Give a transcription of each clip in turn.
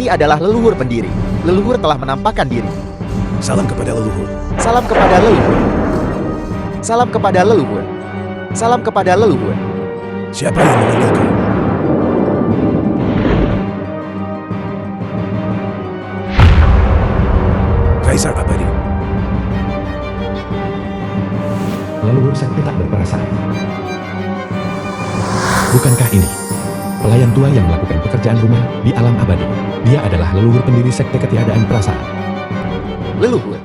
Ini adalah leluhur pendiri. Leluhur telah menampakkan diri. Salam kepada leluhur. Salam kepada leluhur. Salam kepada leluhur. Salam kepada leluhur. Siapa yang memanggilku? Kaisar Abadi. Leluhur sekte tak berperasaan. Bukankah ini pelayan tua yang melakukan pekerjaan rumah di alam abadi? Dia adalah leluhur pendiri sekte ketiadaan perasaan. Leluhur.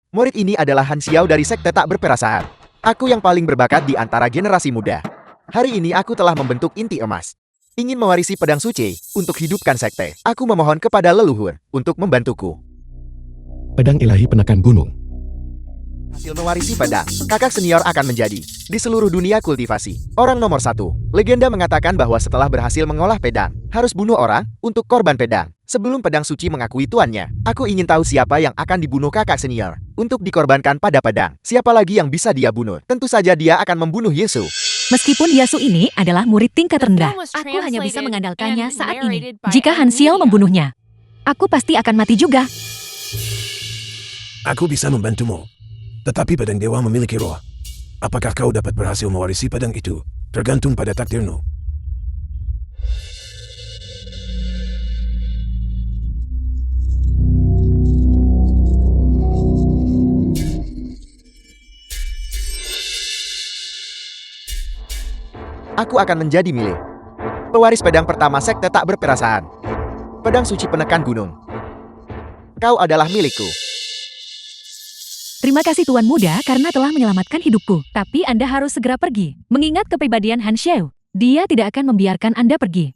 Murid ini adalah Han Xiao dari sekte tak berperasaan. Aku yang paling berbakat di antara generasi muda. Hari ini aku telah membentuk inti emas. Ingin mewarisi pedang suci untuk hidupkan sekte. Aku memohon kepada leluhur untuk membantuku. Pedang ilahi penekan gunung. Hasil mewarisi pedang, kakak senior akan menjadi di seluruh dunia kultivasi orang nomor 1. Legenda mengatakan bahwa setelah berhasil mengolah pedang, harus bunuh orang untuk korban pedang. Sebelum pedang suci mengakui tuannya, aku ingin tahu siapa yang akan dibunuh kakak senior untuk dikorbankan pada pedang. Siapa lagi yang bisa dia bunuh? Tentu saja dia akan membunuh Yesus. Meskipun Yasu ini adalah murid tingkat rendah, aku hanya bisa mengandalkannya saat ini. Jika Han Xiao membunuhnya, aku pasti akan mati juga. Aku bisa membantumu. Tetapi pedang dewa memiliki roh. Apakah kau dapat berhasil mewarisi pedang itu? Tergantung pada takdirmu. Aku akan menjadi milik pewaris pedang pertama sekte tak berperasaan. Pedang suci penekan gunung. Kau adalah milikku. Terima kasih Tuan Muda karena telah menyelamatkan hidupku. Tapi Anda harus segera pergi. Mengingat kepribadian Han Xiao, dia tidak akan membiarkan Anda pergi.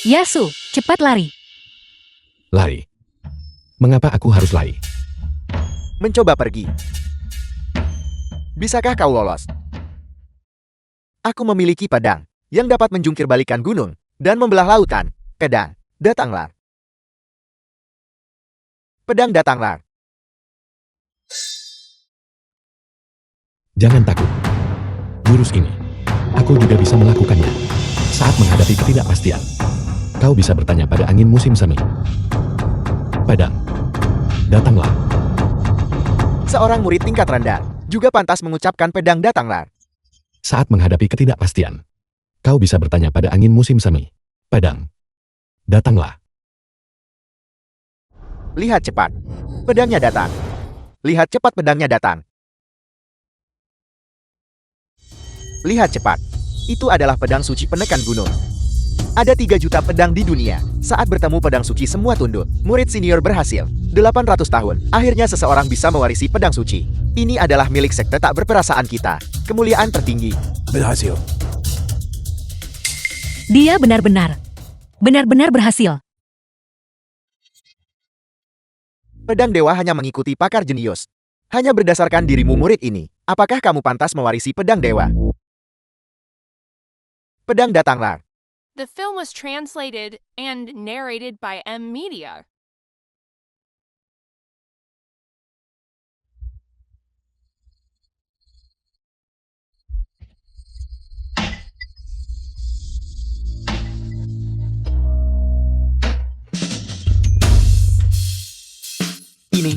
Yasu, cepat lari. Lari. Mengapa aku harus lari? Mencoba pergi. Bisakah kau lolos? Aku memiliki pedang yang dapat menjungkir balikan gunung dan membelah lautan. Pedang, datanglah. Pedang datanglah. Jangan takut. Jurus ini, aku juga bisa melakukannya. Saat menghadapi ketidakpastian, kau bisa bertanya pada angin musim semi. Pedang, datanglah. Seorang murid tingkat rendah juga pantas mengucapkan pedang datanglah. Saat menghadapi ketidakpastian, kau bisa bertanya pada angin musim semi. Pedang, datanglah. Lihat cepat. Pedangnya datang. Lihat cepat pedangnya datang. Lihat cepat. Itu adalah pedang suci penekan gunung. Ada 3 juta pedang di dunia. Saat bertemu pedang suci semua tunduk. Murid senior berhasil. 800 tahun. Akhirnya seseorang bisa mewarisi pedang suci. Ini adalah milik sekte tak berperasaan kita. Kemuliaan tertinggi. Berhasil. Dia benar-benar berhasil. Pedang dewa hanya mengikuti pakar jenius. Hanya berdasarkan dirimu murid ini, apakah kamu pantas mewarisi pedang dewa? Pedang datanglah. The film was translated and narrated by M Media. Ini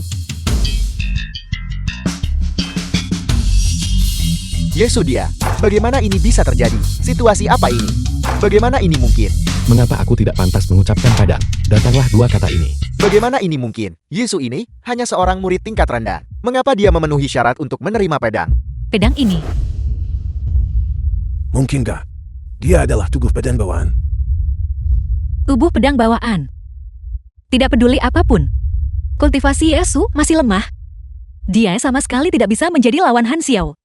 Yesus dia. Bagaimana ini bisa terjadi? Situasi apa ini? Bagaimana ini mungkin? Mengapa aku tidak pantas mengucapkan pedang? Datanglah 2 kata ini. Bagaimana ini mungkin? Yesus ini hanya seorang murid tingkat rendah. Mengapa dia memenuhi syarat untuk menerima pedang? Pedang ini. Mungkinkah dia adalah tubuh pedang bawaan? Tubuh pedang bawaan. Tidak peduli apapun. Kultivasi Yasu masih lemah. Dia sama sekali tidak bisa menjadi lawan Han Xiao.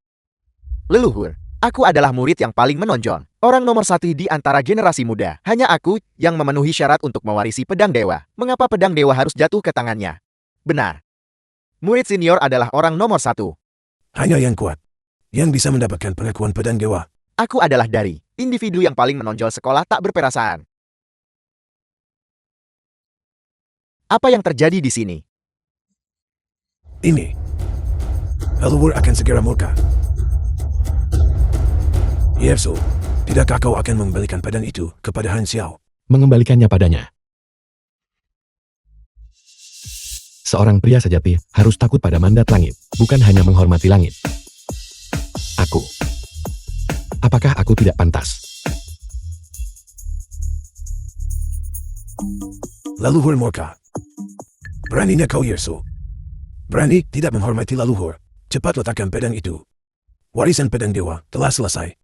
Leluhur, aku adalah murid yang paling menonjol. Orang nomor 1 di antara generasi muda. Hanya aku yang memenuhi syarat untuk mewarisi pedang dewa. Mengapa pedang dewa harus jatuh ke tangannya? Benar. Murid senior adalah orang nomor 1. Hanya yang kuat yang bisa mendapatkan pengakuan pedang dewa. Aku adalah dari individu yang paling menonjol sekolah tak berperasaan. Apa yang terjadi di sini? Ini. Leluhur akan segera murka. Yesu, tidakkah kau akan mengembalikan pedang itu kepada Han Xiao? mengembalikannya padanya. Seorang pria sejati harus takut pada mandat langit, bukan hanya menghormati langit. Aku. Apakah aku tidak pantas? Leluhur murka. Beraninya kau, Yesu. Berani tidak menghormati leluhur. Cepat letakkan pedang itu. Warisan pedang dewa telah selesai.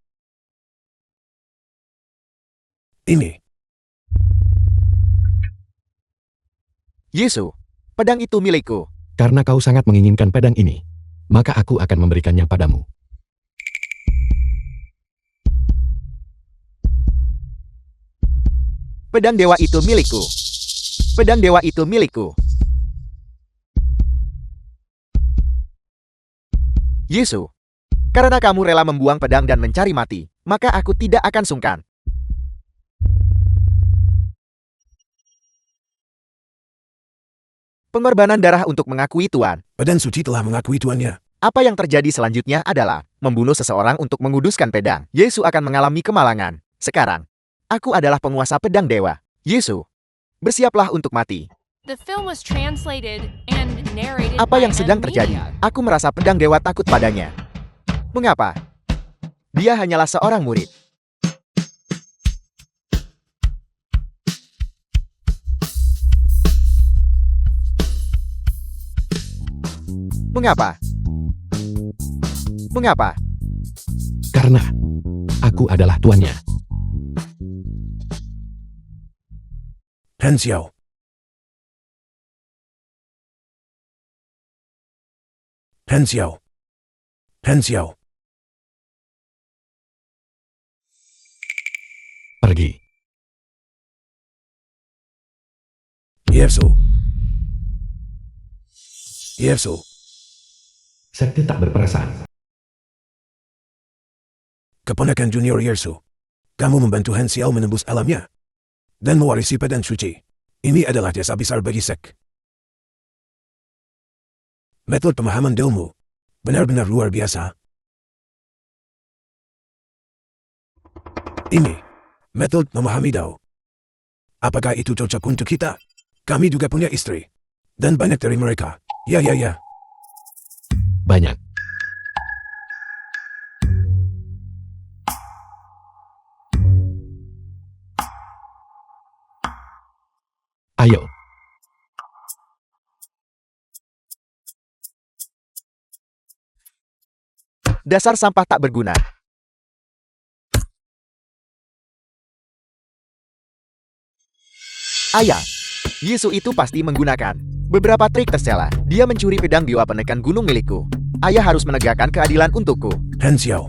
Ini. Yesu, pedang itu milikku. Karena kau sangat menginginkan pedang ini, maka aku akan memberikannya padamu. Pedang dewa itu milikku. Pedang dewa itu milikku. Yesu, karena kamu rela membuang pedang dan mencari mati, maka aku tidak akan sungkan. Pengorbanan darah untuk mengakui Tuhan. Pedang suci telah mengakui tuannya. Apa yang terjadi selanjutnya adalah membunuh seseorang untuk menguduskan pedang. Yesu akan mengalami kemalangan. Sekarang, aku adalah penguasa pedang dewa. Yesu, bersiaplah untuk mati. The film was translated and narrated Apa by yang sedang M terjadi? Media. Aku merasa pedang dewa takut padanya. Mengapa? Dia hanyalah seorang murid. Mengapa? Mengapa? Karena aku adalah tuannya. Han Xiao. Han Xiao. Han Xiao. Pergi. Yesu. Yesu. Sekte tak berperasaan. Keponakan junior Yesu. Kamu membantu Han Xiao menembus alamnya. Dan mewarisi pedang suci. Ini adalah jasa besar bagi sek. Metode pemahaman ilmu. Benar-benar luar biasa. Ini. Metode memahami Dao. Apakah itu cocok untuk kita? Kami juga punya istri. Dan banyak dari mereka. Ya. Banyak. Ayo. Dasar sampah tak berguna. Ayah, Yesu itu pasti menggunakan beberapa trik tercela. Dia mencuri pedang dewa penekan gunung milikku. Ayah harus menegakkan keadilan untukku. Han Xiao.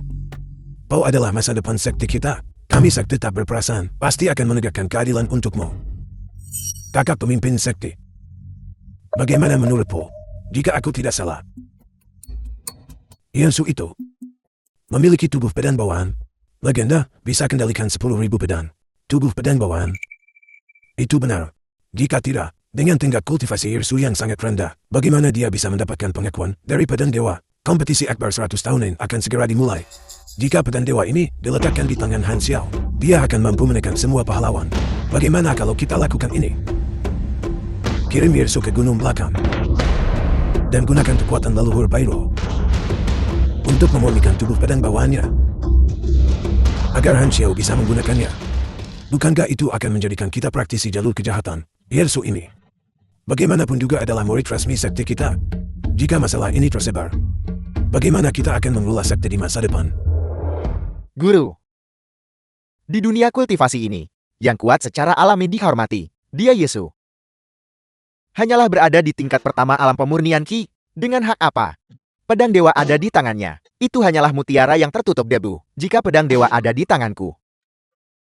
Kau adalah masa depan sekte kita. Kami sekte tak berperasaan. Pasti akan menegakkan keadilan untukmu. Kakak pemimpin sekte. Bagaimana menurutmu? Jika aku tidak salah. Yesu itu memiliki tubuh pedang bawaan. Legenda bisa kendalikan 10.000 pedang. Tubuh pedang bawaan. Itu benar. Jika tidak, dengan tingkat kultivasi Yesu yang sangat rendah, bagaimana dia bisa mendapatkan pengakuan dari pedang dewa? Kompetisi Akbar 100 tahunan akan segera dimulai. Jika pedang dewa ini diletakkan di tangan Han Xiao, dia akan mampu menekan semua pahlawan. Bagaimana kalau kita lakukan ini? Kirim Yesu ke gunung belakang. Dan gunakan kekuatan leluhur Bairo untuk memurnikan tubuh pedang bawaannya. Agar Han Xiao bisa menggunakannya. Bukankah itu akan menjadikan kita praktisi jalur kejahatan? Yesu ini, bagaimanapun juga adalah murid resmi sekte kita. Jika masalah ini tersebar, bagaimana kita akan mengelola sekte di masa depan? Guru, di dunia kultivasi ini, yang kuat secara alami dihormati, dia Yesu. Hanyalah berada di tingkat pertama alam pemurnian Ki. Dengan hak apa? Pedang dewa ada di tangannya. Itu hanyalah mutiara yang tertutup debu. Jika pedang dewa ada di tanganku.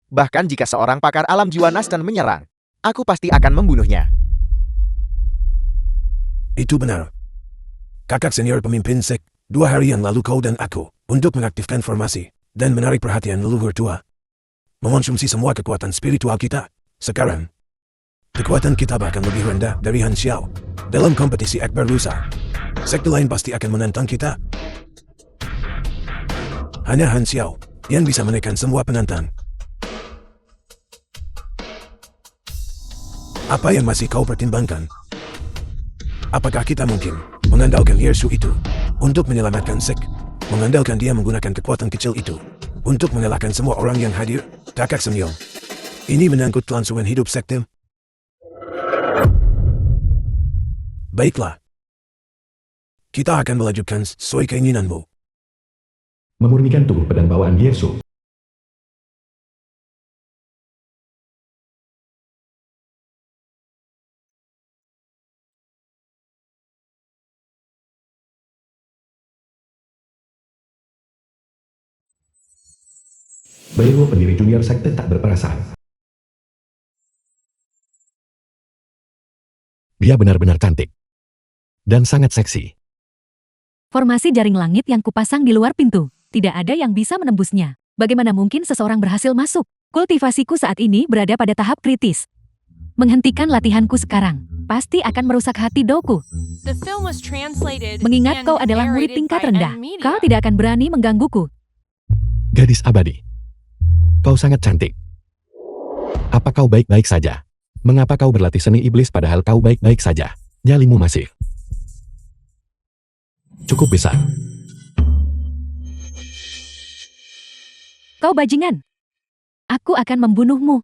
Bahkan jika seorang pakar alam jiwa Nastan menyerang, aku pasti akan membunuhnya. Itu benar. Kakak senior pemimpin sek, 2 hari yang lalu kau dan aku, untuk mengaktifkan formasi, dan menarik perhatian leluhur tua. Mengonsumsi semua kekuatan spiritual kita. Sekarang, kekuatan kita bahkan lebih rendah dari Han Xiao. Dalam kompetisi Akbar lusa, sekte lain pasti akan menantang kita. Hanya Han Xiao yang bisa menekan semua penantang. Apa yang masih kau pertimbangkan? Apakah kita mungkin mengandalkan Yersu itu untuk menyelamatkan Sek? Mengandalkan dia menggunakan kekuatan kecil itu untuk mengalahkan semua orang yang hadir? Kakak senior, ini menyangkut kelangsungan hidup sekte. Baiklah. Kita akan melanjutkan sesuai keinginanmu. Memurnikan tubuh pedang bawaan Yersu. Bewo pendiri junior sekte tak berperasaan. Dia benar-benar cantik. Dan sangat seksi. Formasi jaring langit yang kupasang di luar pintu. Tidak ada yang bisa menembusnya. Bagaimana mungkin seseorang berhasil masuk? Kultivasiku saat ini berada pada tahap kritis. Menghentikan latihanku sekarang pasti akan merusak hati Doku. The film was translated Mengingat and kau adalah murid narrated tingkat by rendah, M-Media. kau tidak akan berani menggangguku. Gadis abadi. Kau sangat cantik. Apa kau baik-baik saja? Mengapa kau berlatih seni iblis padahal kau baik-baik saja? Nyalimu masih cukup besar. Kau bajingan. Aku akan membunuhmu.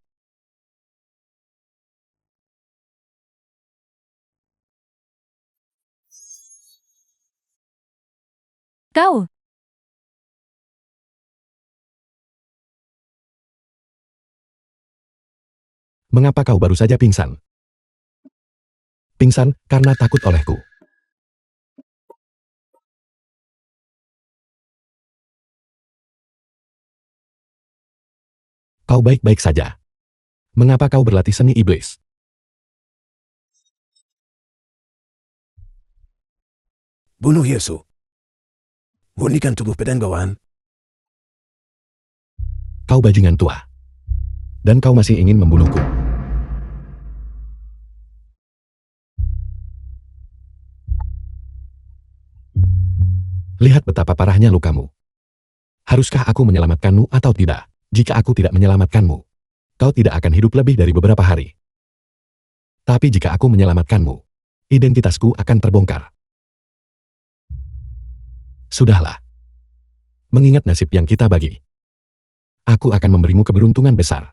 Kau. Mengapa kau baru saja pingsan? Pingsan karena takut olehku. Kau baik-baik saja. Mengapa kau berlatih seni iblis? Bunuh Yersu. Murnikan tubuh pedang bawaan. Kau bajingan tua. Dan kau masih ingin membunuhku. Lihat betapa parahnya lukamu. Haruskah aku menyelamatkanmu atau tidak? Jika aku tidak menyelamatkanmu, kau tidak akan hidup lebih dari beberapa hari. Tapi jika aku menyelamatkanmu, identitasku akan terbongkar. Sudahlah. Mengingat nasib yang kita bagi, aku akan memberimu keberuntungan besar.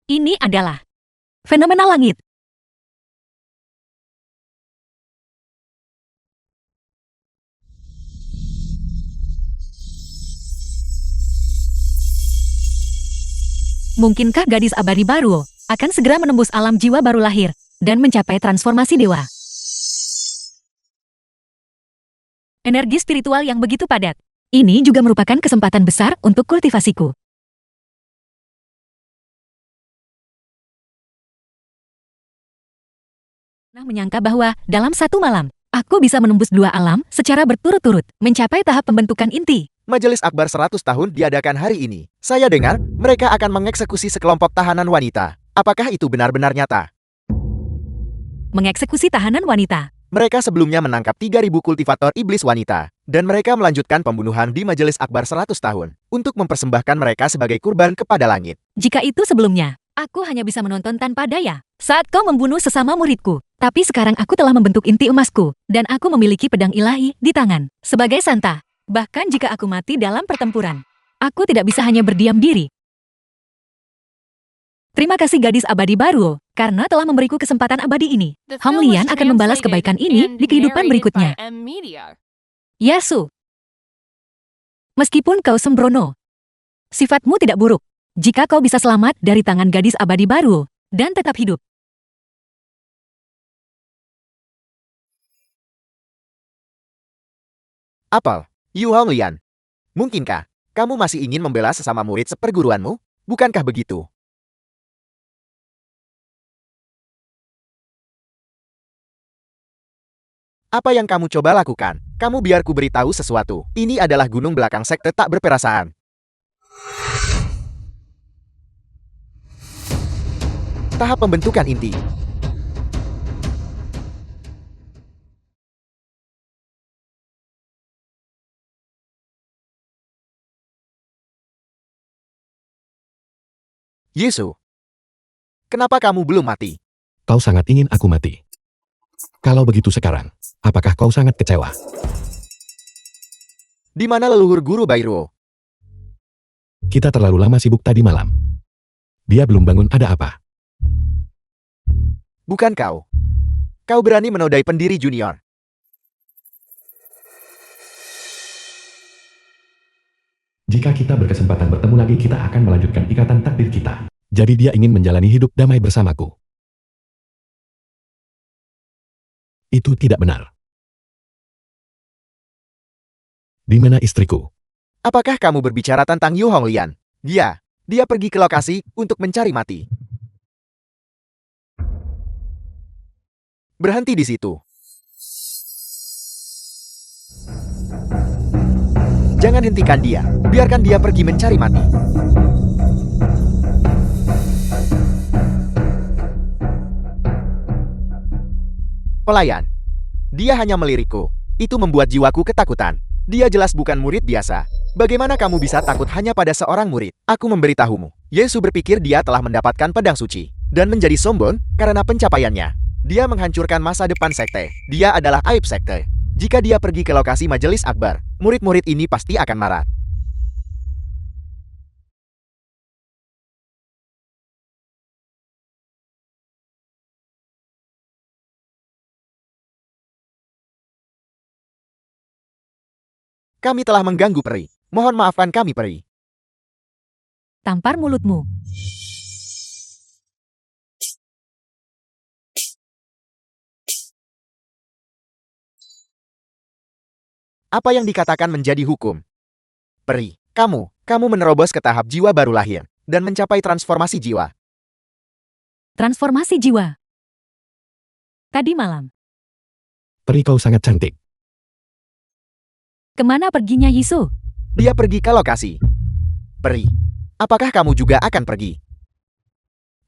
Ini adalah fenomena langit. Mungkinkah gadis abadi baru akan segera menembus alam jiwa baru lahir dan mencapai transformasi dewa? Energi spiritual yang begitu padat. Ini juga merupakan kesempatan besar untuk kultivasiku. Menyangka bahwa dalam satu malam, aku bisa menembus 2 alam secara berturut-turut, mencapai tahap pembentukan inti. Majelis Akbar 100 tahun diadakan hari ini. Saya dengar mereka akan mengeksekusi sekelompok tahanan wanita. Apakah itu benar-benar nyata? Mengeksekusi tahanan wanita. Mereka sebelumnya menangkap 3.000 kultivator iblis wanita, dan mereka melanjutkan pembunuhan di Majelis Akbar 100 tahun untuk mempersembahkan mereka sebagai kurban kepada langit. Jika itu sebelumnya, aku hanya bisa menonton tanpa daya saat kau membunuh sesama muridku. Tapi sekarang aku telah membentuk inti emasku, dan aku memiliki pedang ilahi di tangan. Sebagai Santa, bahkan jika aku mati dalam pertempuran, aku tidak bisa hanya berdiam diri. Terima kasih gadis abadi baru, karena telah memberiku kesempatan abadi ini. The film was Hamlian akan membalas kebaikan ini translated di kehidupan and berikutnya. narrated by M-Media. Yasu. Meskipun kau sembrono, sifatmu tidak buruk. Jika kau bisa selamat dari tangan gadis abadi baru, dan tetap hidup. Apel, Yu Honglian. Mungkinkah kamu masih ingin membela sesama murid seperguruanmu? Bukankah begitu? Apa yang kamu coba lakukan? Kamu biar ku beritahu sesuatu. Ini adalah gunung belakang sekte tak berperasaan. Tahap pembentukan inti. Yesu, kenapa kamu belum mati? Kau sangat ingin aku mati. Kalau begitu sekarang, apakah kau sangat kecewa? Di mana leluhur guru Bairuo? Kita terlalu lama sibuk tadi malam. Dia belum bangun, ada apa? Bukan kau. Kau berani menodai pendiri junior. Jika kita berkesempatan bertemu lagi, kita akan melanjutkan ikatan takdir kita. Jadi dia ingin menjalani hidup damai bersamaku. Itu tidak benar. Di mana istriku? Apakah kamu berbicara tentang Yu Honglian? Dia pergi ke lokasi untuk mencari mati. Berhenti di situ. Jangan hentikan dia. Biarkan dia pergi mencari mati. Pelayan. Dia hanya melirikku. Itu membuat jiwaku ketakutan. Dia jelas bukan murid biasa. Bagaimana kamu bisa takut hanya pada seorang murid? Aku memberitahumu. Yesu berpikir dia telah mendapatkan pedang suci. Dan menjadi sombong karena pencapaiannya. Dia menghancurkan masa depan sekte. Dia adalah aib sekte. Jika dia pergi ke lokasi majelis akbar, murid-murid ini pasti akan marah. Kami telah mengganggu peri. Mohon maafkan kami, peri. Tampar mulutmu. Apa yang dikatakan menjadi hukum? Peri, kamu menerobos ke tahap jiwa baru lahir dan mencapai transformasi jiwa. Transformasi jiwa. Tadi malam. Peri, kau sangat cantik. Kemana perginya Yisu? Dia pergi ke lokasi. Peri, apakah kamu juga akan pergi?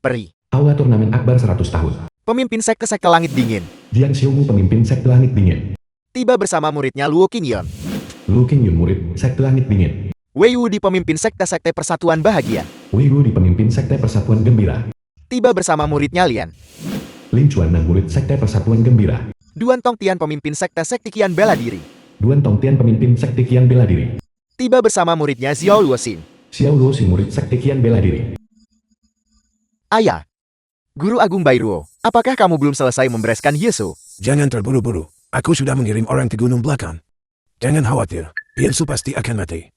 Peri, Aula turnamen akbar 100 tahun. pemimpin sekte-sekte langit dingin, Jiang Xiumu pemimpin sekte langit dingin. tiba bersama muridnya Luo Qingyan. Lu Qingyun murid sekte langit dingin. Wei Wu di pemimpin sekte-sekte persatuan bahagia, Wei Wu di pemimpin sekte persatuan gembira. tiba bersama muridnya Lian. Lin Chuan dan murid sekte persatuan gembira. Duan Tongtian pemimpin sekte-sekte Kian bela diri, Duan Tongtian pemimpin sekte Kian bela diri. tiba bersama muridnya Xiao Luoxin. Xiao Luo si murid sekte Kian bela diri. Ayah, Guru Agung Bairuo, apakah kamu belum selesai membereskan Yesu? Jangan terburu-buru. Aku sudah mengirim orang ke gunung belakang. Jangan khawatir. Yesu pasti akan mati.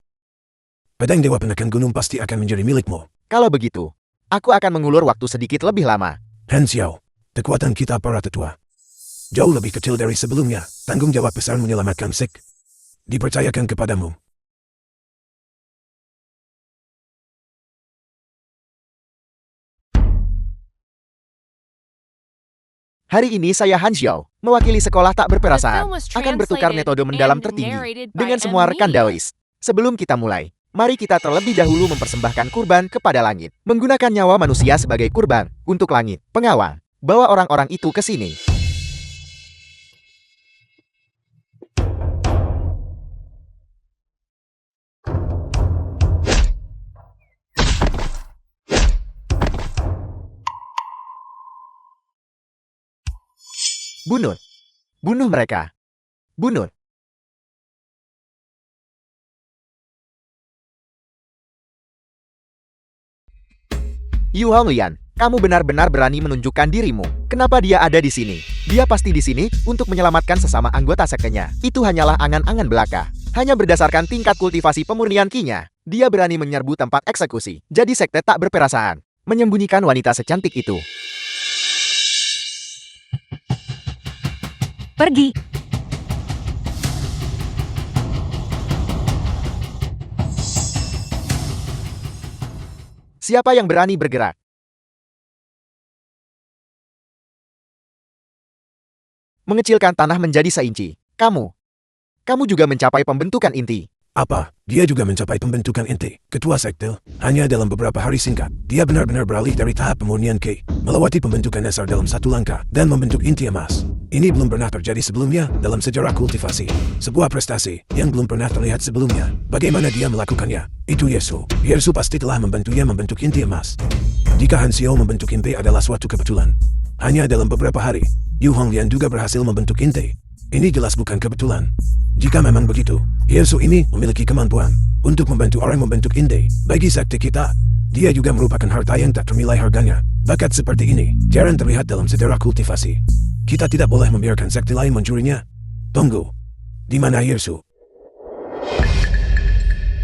Pedang Dewa Penekan Gunung pasti akan menjadi milikmu. Kalau begitu, aku akan mengulur waktu sedikit lebih lama. Han Xiao, kekuatan kita para tetua jauh lebih kecil dari sebelumnya. Tanggung jawab besar menyelamatkan Sik dipercayakan kepadamu. Hari ini saya Han Xiao, mewakili sekolah tak berperasaan, The film was akan bertukar translated metode mendalam and tertinggi narrated by dengan semua rekan M-Media. Daois. Sebelum kita mulai, mari kita terlebih dahulu mempersembahkan kurban kepada langit. Menggunakan nyawa manusia sebagai kurban untuk langit. Pengawal, bawa orang-orang itu ke sini. Bunuh. Bunuh mereka. Bunuh. Yu Honglian, kamu benar-benar berani menunjukkan dirimu. Kenapa dia ada di sini? Dia pasti di sini untuk menyelamatkan sesama anggota sektenya. Itu hanyalah angan-angan belaka. Hanya berdasarkan tingkat kultivasi pemurnian Qi-nya, dia berani menyerbu tempat eksekusi. Jadi sekte tak berperasaan. Menyembunyikan wanita secantik itu. Pergi. Siapa yang berani bergerak? Mengecilkan tanah menjadi seinci. Kamu juga mencapai pembentukan inti. Apa? Dia juga mencapai pembentukan inti. Ketua sekte, hanya dalam beberapa hari singkat, dia benar-benar beralih dari tahap pemurnian Qi, melewati pembentukan dasar dalam satu langkah, dan membentuk inti emas. Ini belum pernah terjadi sebelumnya dalam sejarah kultivasi. Sebuah prestasi yang belum pernah terlihat sebelumnya. Bagaimana dia melakukannya? Itu Yesu. Yesu pasti telah membantunya membentuk inti emas. Jika Han Xiao membentuk Inte adalah suatu kebetulan. Hanya dalam beberapa hari, Yu Honglian juga berhasil membentuk Inte. Ini jelas bukan kebetulan. Jika memang begitu, Hiersu ini memiliki kemampuan untuk membantu orang membentuk Inte. Bagi sekte kita, dia juga merupakan harta yang tak ternilai harganya. Bakat seperti ini jarang terlihat dalam sejarah kultivasi. Kita tidak boleh membiarkan sekte lain mencurinya. Tunggu, di mana Hiersu?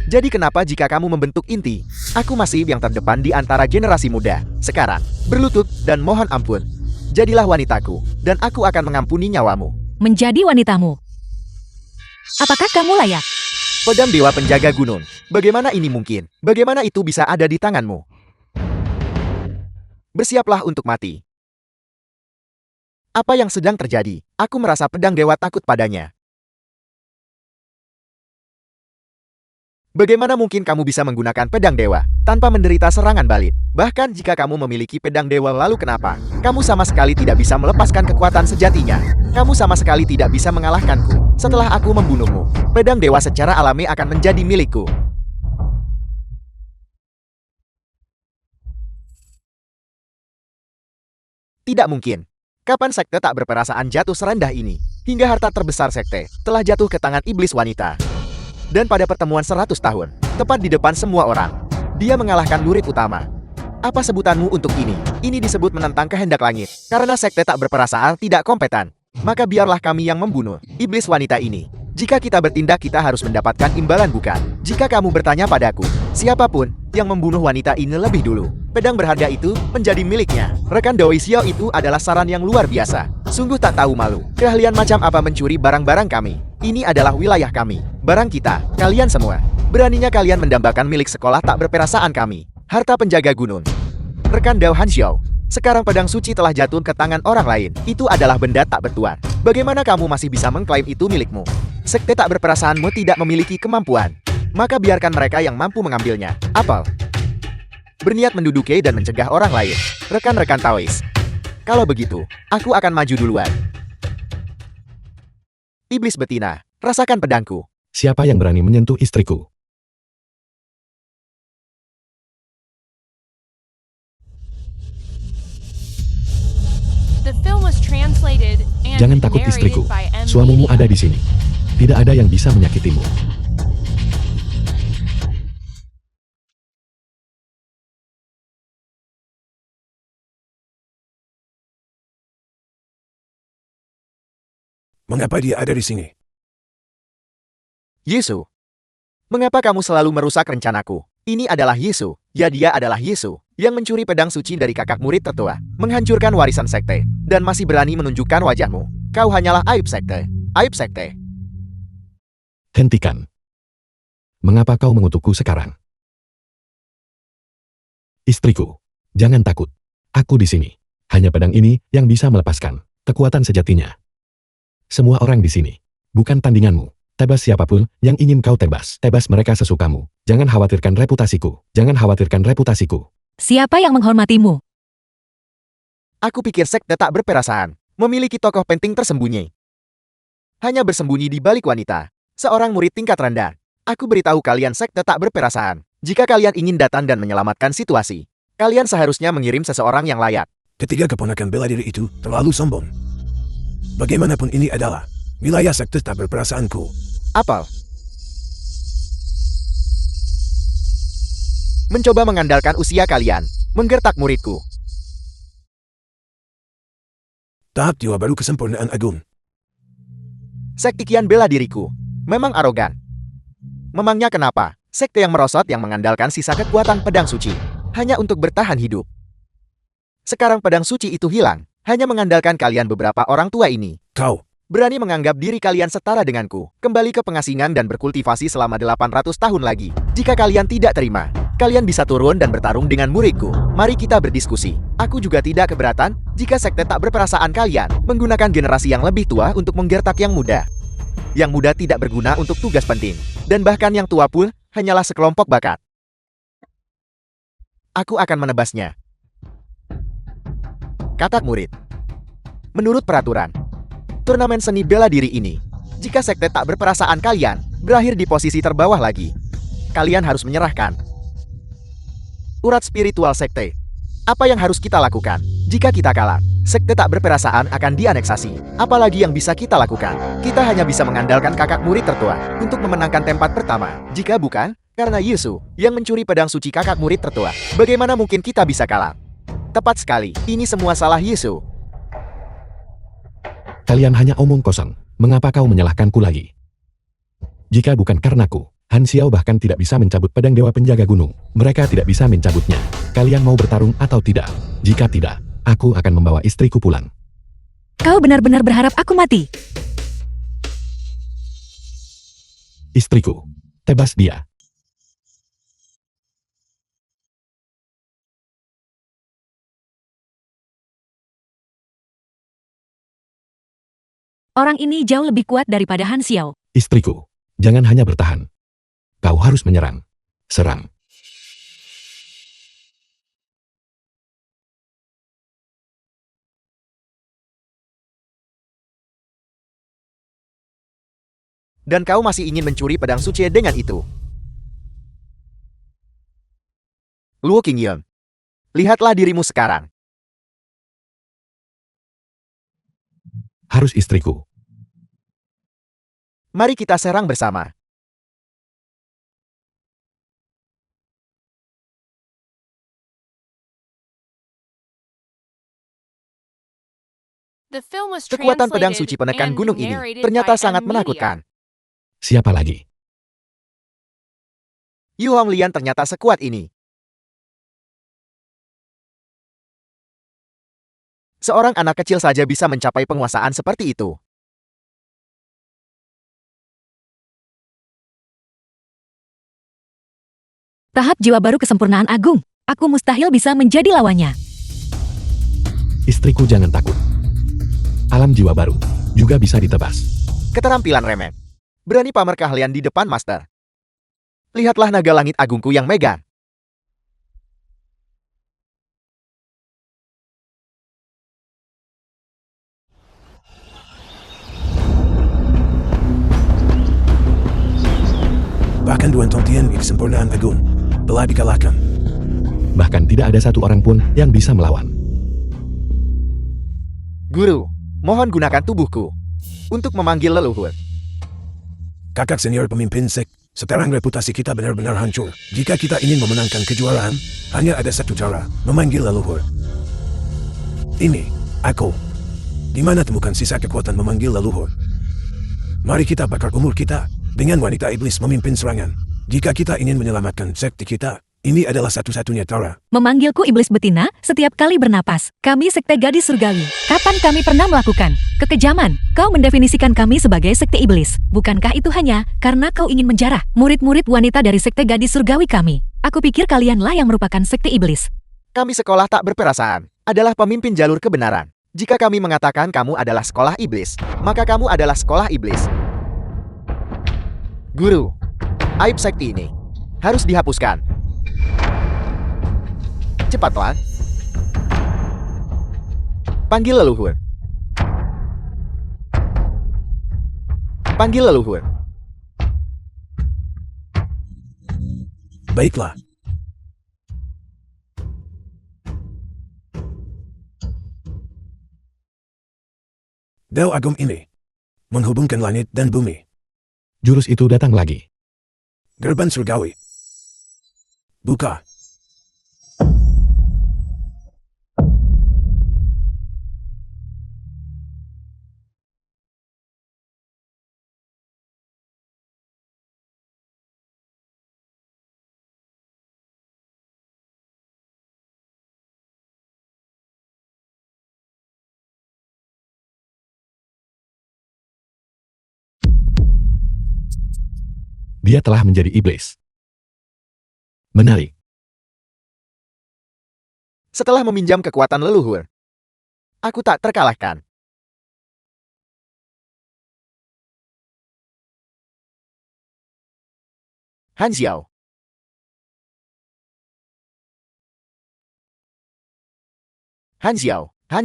Jadi kenapa jika kamu membentuk inti, aku masih yang terdepan di antara generasi muda. Sekarang, berlutut dan mohon ampun. Jadilah wanitaku, dan aku akan mengampuni nyawamu. Menjadi wanitamu. Apakah kamu layak? Pedang Dewa Penjaga Gunung. Bagaimana ini mungkin? Bagaimana itu bisa ada di tanganmu? Bersiaplah untuk mati. Apa yang sedang terjadi? Aku merasa pedang dewa takut padanya. Bagaimana mungkin kamu bisa menggunakan pedang dewa tanpa menderita serangan balik? Bahkan jika kamu memiliki pedang dewa, lalu kenapa? Kamu sama sekali tidak bisa melepaskan kekuatan sejatinya. Kamu sama sekali tidak bisa mengalahkanku. Setelah aku membunuhmu, pedang dewa secara alami akan menjadi milikku. Tidak mungkin. Kapan sekte tak berperasaan jatuh serendah ini? Hingga harta terbesar sekte telah jatuh ke tangan iblis wanita. Dan pada pertemuan 100 tahun, tepat di depan semua orang, dia mengalahkan murid utama. Apa sebutanmu untuk ini? Ini disebut menentang kehendak langit. Karena sekte tak berperasaan tidak kompeten, maka biarlah kami yang membunuh iblis wanita ini. Jika kita bertindak, kita harus mendapatkan imbalan, bukan? Jika kamu bertanya padaku, siapapun yang membunuh wanita ini lebih dulu, pedang berharga itu menjadi miliknya. Rekan Doi Xiao itu adalah saran yang luar biasa. Sungguh tak tahu malu. Keahlian macam apa mencuri barang-barang kami? Ini adalah wilayah kami, barang kita, kalian semua. Beraninya kalian mendambakan milik sekolah tak berperasaan kami, harta penjaga gunung. Rekan Dao Han Xiao, sekarang pedang suci telah jatuh ke tangan orang lain. Itu adalah benda tak bertuan. Bagaimana kamu masih bisa mengklaim itu milikmu? Sekte tak berperasaanmu tidak memiliki kemampuan. Maka biarkan mereka yang mampu mengambilnya. Apel berniat menduduki dan mencegah orang lain. Rekan-rekan Taois, kalau begitu, aku akan maju duluan. Iblis betina, rasakan pedangku. Siapa yang berani menyentuh istriku? The film was translated and Jangan takut istriku. narrated by M. Suamimu Media. ada di sini. Tidak ada yang bisa menyakitimu. Mengapa dia ada di sini? Yesu, mengapa kamu selalu merusak rencanaku? Ini adalah Yesu. Ya, dia adalah Yesu yang mencuri pedang suci dari kakak murid tertua, menghancurkan warisan sekte, dan masih berani menunjukkan wajahmu. Kau hanyalah aib sekte. Aib sekte. Hentikan. Mengapa kau mengutukku sekarang? Istriku, jangan takut. Aku di sini. Hanya pedang ini yang bisa melepaskan kekuatan sejatinya. Semua orang di sini bukan tandinganmu. Tebas siapapun yang ingin kau tebas. Tebas mereka sesukamu. Jangan khawatirkan reputasiku. Jangan khawatirkan reputasiku. Siapa yang menghormatimu? Aku pikir sekte tak berperasaan memiliki tokoh penting tersembunyi. Hanya bersembunyi di balik wanita. Seorang murid tingkat rendah. Aku beritahu kalian, sekte tak berperasaan. Jika kalian ingin datang dan menyelamatkan situasi, kalian seharusnya mengirim seseorang yang layak. Ketiga keponakan bela diri itu terlalu sombong. Bagaimanapun ini adalah wilayah sekte tak berperasaanku. Apel mencoba mengandalkan usia kalian, menggertak muridku. Tahap jiwa baru kesempurnaan agung. Sekte kian bela diriku. Memang arogan. Memangnya kenapa? Sekte yang merosot yang mengandalkan sisa kekuatan pedang suci hanya untuk bertahan hidup. Sekarang pedang suci itu hilang, hanya mengandalkan kalian beberapa orang tua ini. Kau, Berani menganggap diri kalian setara denganku, kembali ke pengasingan dan berkultivasi selama 800 tahun lagi. Jika kalian tidak terima, kalian bisa turun dan bertarung dengan muridku. Mari kita berdiskusi. Aku juga tidak keberatan jika sekte tak berperasaan kalian menggunakan generasi yang lebih tua untuk menggertak yang muda. Yang muda tidak berguna untuk tugas penting, dan bahkan yang tua pun hanyalah sekelompok bakat. Aku akan menebasnya. Katak murid. Menurut peraturan turnamen seni bela diri ini, jika sekte tak berperasaan kalian berakhir di posisi terbawah lagi, kalian harus menyerahkan urat spiritual sekte Apa yang harus kita lakukan? Jika kita kalah, sekte tak berperasaan akan dianeksasi. Apalagi yang bisa kita lakukan? Kita hanya bisa mengandalkan kakak murid tertua untuk memenangkan tempat pertama. Jika bukan, karena Yesu yang mencuri pedang suci kakak murid tertua, bagaimana mungkin kita bisa kalah? Tepat sekali, ini semua salah Yesu. Kalian hanya omong kosong. Mengapa kau menyalahkanku lagi? Jika bukan karenaku, Han Xiao bahkan tidak bisa mencabut pedang Dewa Penjaga Gunung. Mereka tidak bisa mencabutnya. Kalian mau bertarung atau tidak? Jika tidak, aku akan membawa istriku pulang. Kau benar-benar berharap aku mati? Istriku, tebas dia. Orang ini jauh lebih kuat daripada Han Xiao. Istriku, jangan hanya bertahan. Kau harus menyerang. Serang. Dan kau masih ingin mencuri pedang suci dengan itu. Luo Qingyan, lihatlah dirimu sekarang. Harus istriku. Mari kita serang bersama. The film was Kekuatan pedang suci translated penekan and gunung ini narrated ternyata by sangat M Media. menakutkan. Siapa lagi? Yu Honglian ternyata sekuat ini. Seorang anak kecil saja bisa mencapai penguasaan seperti itu. Tahap jiwa baru kesempurnaan agung. Aku mustahil bisa menjadi lawannya. Istriku jangan takut. Alam jiwa baru juga bisa ditebas. Keterampilan remeh. Berani pamer keahlian di depan master. Lihatlah naga langit agungku yang megah. Bahkan Duan Tongtian kesempurnaan agung. Telah dikalahkan. Bahkan tidak ada satu orang pun yang bisa melawan. Guru, mohon gunakan tubuhku untuk memanggil leluhur. Kakak senior pemimpin sek, sekarang reputasi kita benar-benar hancur. Jika kita ingin memenangkan kejuaraan, hanya ada satu cara, memanggil leluhur. Ini, aku. Di mana temukan sisa kekuatan memanggil leluhur? Mari kita bakar umur kita dengan wanita iblis memimpin serangan. Jika kita ingin menyelamatkan sekte kita, ini adalah satu-satunya cara. Memanggilku iblis betina setiap kali bernapas. Kami sekte gadis surgawi. Kapan kami pernah melakukan kekejaman? Kau mendefinisikan kami sebagai sekte iblis. Bukankah itu hanya karena kau ingin menjarah murid-murid wanita dari sekte gadis surgawi kami? Aku pikir kalianlah yang merupakan sekte iblis. Kami sekolah tak berperasaan, adalah pemimpin jalur kebenaran. Jika kami mengatakan kamu adalah sekolah iblis, maka kamu adalah sekolah iblis. Guru, aib sekte ini harus dihapuskan. Cepatlah. Panggil leluhur. Panggil leluhur. Baiklah. Dao agung ini menghubungkan langit dan bumi. Jurus itu datang lagi. Gerbang surgawi. Buka. Dia telah menjadi iblis. Menarik. Setelah meminjam kekuatan leluhur, aku tak terkalahkan. Han Xiao. Han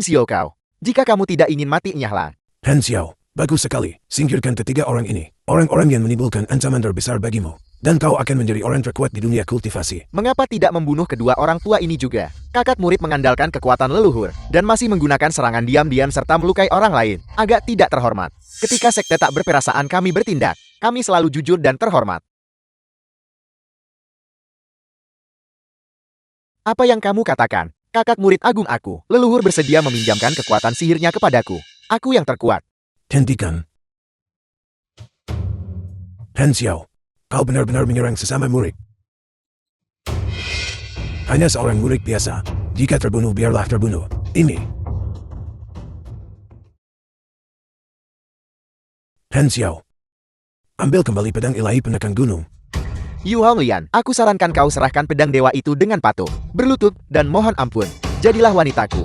Xiao kau. Jika kamu tidak ingin mati, nyahlah. Han Xiao, bagus sekali. Singkirkan ketiga orang ini. Orang-orang yang menimbulkan ancaman terbesar bagimu. Dan kau akan menjadi orang terkuat di dunia kultivasi. Mengapa tidak membunuh kedua orang tua ini juga? Kakak murid mengandalkan kekuatan leluhur, dan masih menggunakan serangan diam-diam serta melukai orang lain. Agak tidak terhormat. Ketika sekte tak berperasaan kami bertindak, kami selalu jujur dan terhormat. Apa yang kamu katakan? Kakak murid agung aku, leluhur bersedia meminjamkan kekuatan sihirnya kepadaku. Aku yang terkuat. Hentikan. Han Xiao, kau benar-benar menyerang sesama murid. Hanya seorang murid biasa. Jika terbunuh biarlah terbunuh. Ini. Han Xiao, ambil kembali pedang ilahi penekan gunung. Yu Honglian, aku sarankan kau serahkan pedang dewa itu dengan patuh, berlutut, dan mohon ampun. Jadilah wanitaku.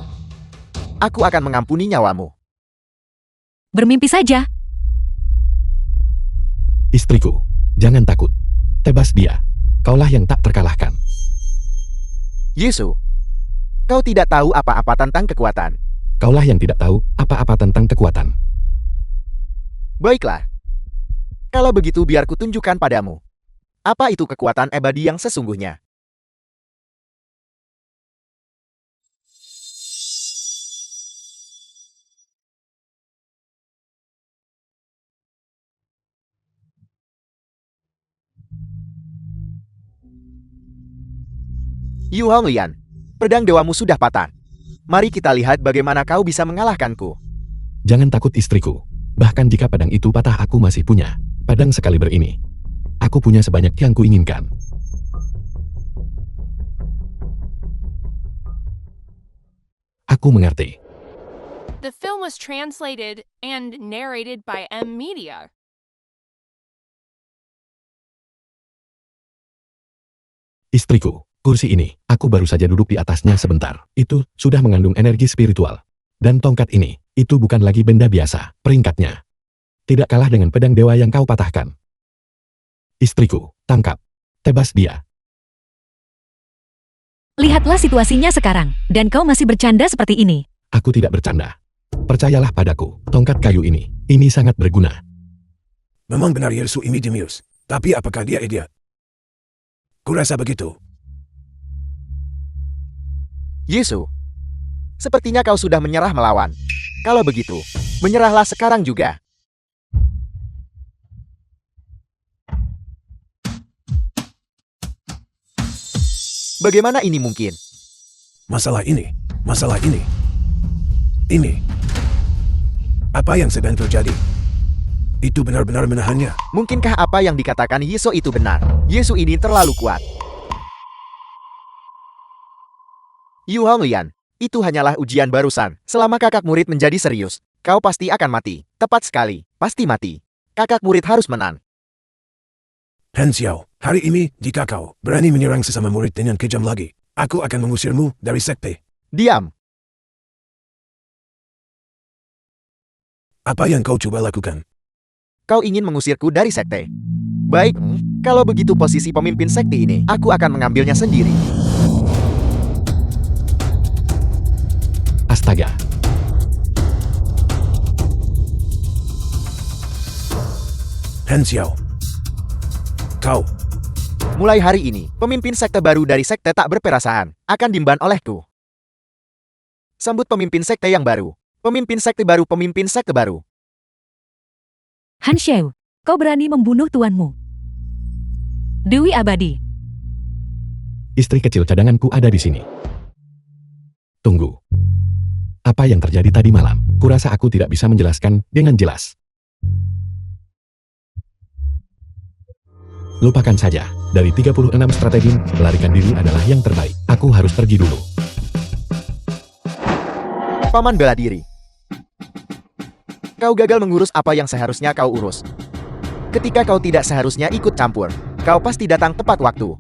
Aku akan mengampuni nyawamu. Bermimpi saja. Istriku, jangan takut. Tebas dia. Kaulah yang tak terkalahkan. Yesu, kau tidak tahu apa-apa tentang kekuatan. Kaulah yang tidak tahu apa-apa tentang kekuatan. Baiklah. Kalau begitu biar kutunjukkan padamu. Apa itu kekuatan abadi yang sesungguhnya? Yu Honglian, pedang dewamu sudah patah. Mari kita lihat bagaimana kau bisa mengalahkanku. Jangan takut istriku. Bahkan jika pedang itu patah aku masih punya. Pedang sekaliber ini. Aku punya sebanyak yang kuinginkan. Aku mengerti. The film was translated and narrated by M Media. Istriku, kursi ini, aku baru saja duduk di atasnya sebentar. Itu sudah mengandung energi spiritual. Dan tongkat ini, itu bukan lagi benda biasa, peringkatnya. Tidak kalah dengan pedang dewa yang kau patahkan. Istriku, tangkap. Tebas dia. Lihatlah situasinya sekarang, dan kau masih bercanda seperti ini. Aku tidak bercanda. Percayalah padaku, tongkat kayu ini sangat berguna. Memang benar Yesu ini jenius. Tapi apakah dia idiot? Kurasa begitu. Yesu, sepertinya kau sudah menyerah melawan. Kalau begitu, menyerahlah sekarang juga. Bagaimana ini mungkin? Masalah ini. Ini. Apa yang sedang terjadi? Itu benar-benar menahannya. Mungkinkah apa yang dikatakan Yesu itu benar? Yesu ini terlalu kuat. Yu Honglian, itu hanyalah ujian barusan. Selama kakak murid menjadi serius, kau pasti akan mati. Tepat sekali, pasti mati. Kakak murid harus menang. Han Xiao, hari ini, jika kau berani menyerang sesama murid dengan kejam lagi, aku akan mengusirmu dari sekte. Diam. Apa yang kau coba lakukan? Kau ingin mengusirku dari sekte. Baik, kalau begitu posisi pemimpin sekte ini, aku akan mengambilnya sendiri. Astaga. Han Xiao. Kau. Mulai hari ini, pemimpin sekte baru dari sekte tak berperasaan akan diemban olehku. Sambut pemimpin sekte yang baru. Pemimpin sekte baru, pemimpin sekte baru. Han Xiao, kau berani membunuh tuanmu. Dewi Abadi. Istri kecil cadanganku ada di sini. Tunggu. Apa yang terjadi tadi malam? Kurasa aku tidak bisa menjelaskan dengan jelas. Lupakan saja. Dari 36 strategi, melarikan diri adalah yang terbaik. Aku harus pergi dulu. Paman bela diri. Kau gagal mengurus apa yang seharusnya kau urus. Ketika kau tidak seharusnya ikut campur, kau pasti datang tepat waktu.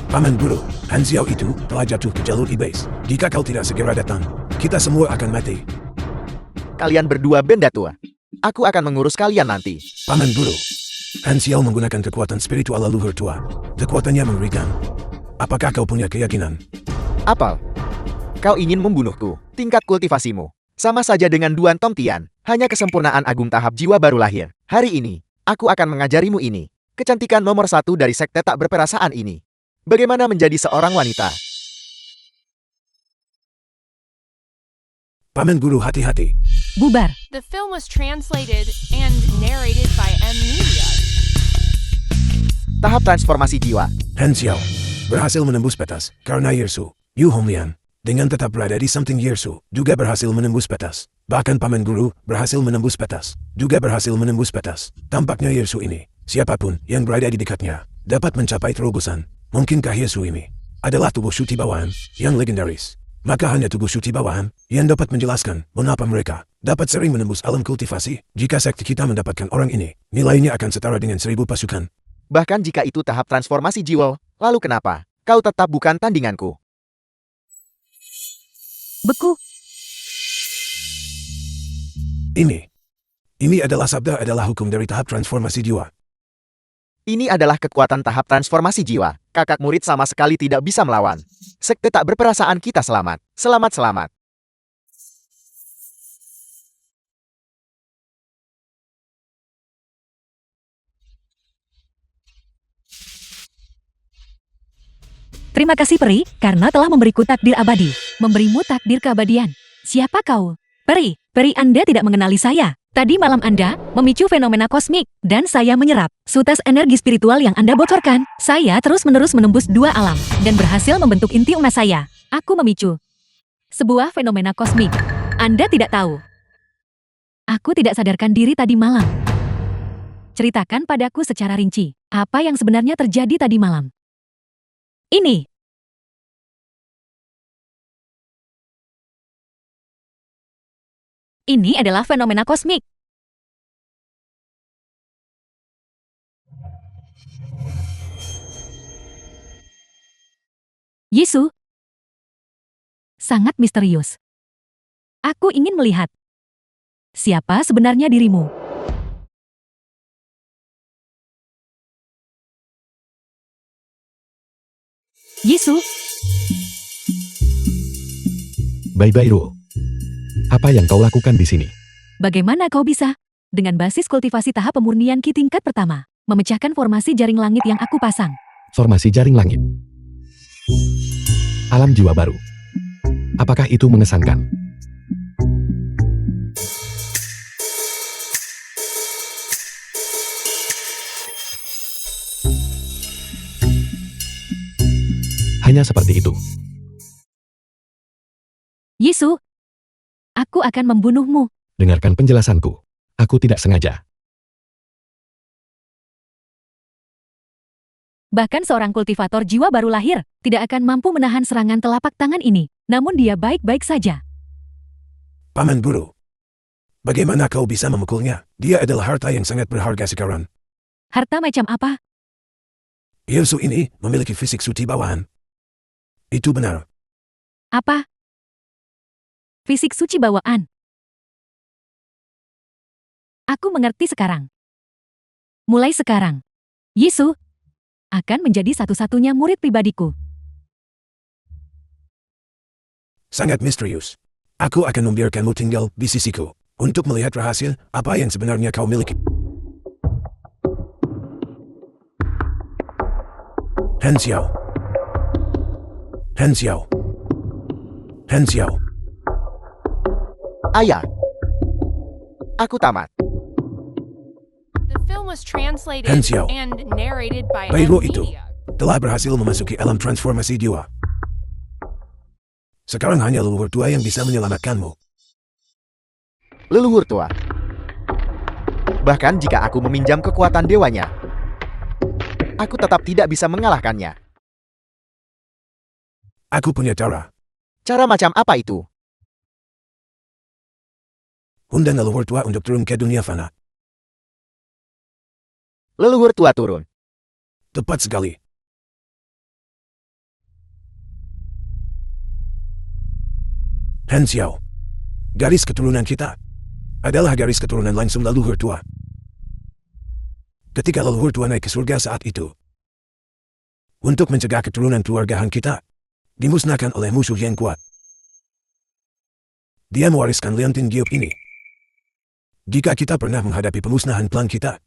Paman Guru, Han Xiao itu telah jatuh ke jalur iblis. Jika kau tidak segera datang, kita semua akan mati. Kalian berdua benda tua. Aku akan mengurus kalian nanti. Paman Guru, Han Xiao menggunakan kekuatan spiritual leluhur tua. Kekuatannya mengerikan. Apakah kau punya keyakinan? Apel, kau ingin membunuhku. Tingkat kultivasimu sama saja dengan Duan Tong Tian. Hanya kesempurnaan agung tahap jiwa baru lahir. Hari ini, aku akan mengajarimu ini. kecantikan nomor satu dari sekte tak berperasaan ini. Bagaimana menjadi seorang wanita? Paman Guru hati-hati. Bubar. The film was translated and narrated by M Media. Tahap transformasi jiwa. Han Xiao berhasil menembus petas karena Yersu. Yu Honglian dengan tetap berada di samping Yersu juga berhasil menembus petas. Bahkan Paman Guru berhasil menembus petas, juga berhasil menembus petas. Tampaknya Yersu ini, siapapun yang berada di dekatnya, dapat mencapai terobosan. Mungkinkah Yersu ini adalah tubuh Shuti bawahan yang legendaris? Maka hanya tubuh Shuti bawahan yang dapat menjelaskan mengapa mereka dapat sering menembus alam kultivasi. Jika sekte kita mendapatkan orang ini, nilainya akan setara dengan 1000 pasukan. Bahkan jika itu tahap transformasi jiwa, lalu kenapa kau tetap bukan tandinganku? Beku. Ini adalah sabda adalah hukum dari tahap transformasi jiwa. Ini adalah kekuatan tahap transformasi jiwa. Kakak murid sama sekali tidak bisa melawan. Sekte tak berperasaan kita selamat. Selamat. Terima kasih Peri, karena telah memberiku takdir abadi. Memberimu takdir keabadian. Siapa kau? Peri Anda tidak mengenali saya. Tadi malam Anda memicu fenomena kosmik, dan saya menyerap sutes energi spiritual yang Anda bocorkan. Saya terus-menerus menembus 2 alam, dan berhasil membentuk inti emas saya. Aku memicu sebuah fenomena kosmik. Anda tidak tahu. Aku tidak sadarkan diri tadi malam. Ceritakan padaku secara rinci, apa yang sebenarnya terjadi tadi malam. Ini adalah fenomena kosmik. Yesu. Sangat misterius. Aku ingin melihat. Siapa sebenarnya dirimu? Yesu. Bye-bye Ro. Apa yang kau lakukan di sini? Bagaimana kau bisa? Dengan basis kultivasi tahap pemurnian Ki tingkat pertama, memecahkan formasi jaring langit yang aku pasang. Formasi jaring langit. Alam jiwa baru. Apakah itu mengesankan? Hanya seperti itu. Yesu. Aku akan membunuhmu. Dengarkan penjelasanku. Aku tidak sengaja. Bahkan seorang kultivator jiwa baru lahir, tidak akan mampu menahan serangan telapak tangan ini. Namun dia baik-baik saja. Paman Guru, bagaimana kau bisa memukulnya? Dia adalah harta yang sangat berharga sekarang. Harta macam apa? Yersu ini memiliki fisik Shuti bawahan. Itu benar. Apa? Fisik suci bawaan. Aku mengerti sekarang. Mulai sekarang, Yesu akan menjadi satu-satunya murid pribadiku. Sangat misterius. Aku akan membiarkanmu tinggal di sisiku untuk melihat rahasia apa yang sebenarnya kau miliki. Han Xiao. Han Xiao. Han Xiao. Ayah. Aku tamat. The film was translated Han Xiao. and narrated by M Bairo itu Media. telah berhasil memasuki alam transformasi jiwa. Sekarang hanya leluhur tua yang bisa menyelamatkanmu. Leluhur tua. Bahkan jika aku meminjam kekuatan dewanya, aku tetap tidak bisa mengalahkannya. Aku punya cara. Cara macam apa itu? Undang leluhur tua untuk turun ke dunia fana. Leluhur tua turun. Tepat sekali. Han Xiao. Garis keturunan kita adalah garis keturunan langsung leluhur tua. Ketika leluhur tua naik ke surga saat itu, untuk mencegah keturunan keluargaan kita dimusnahkan oleh musuh yang kuat, dia mewariskan liontin giok ini. Jika kita pernah menghadapi pemusnahan klan kita,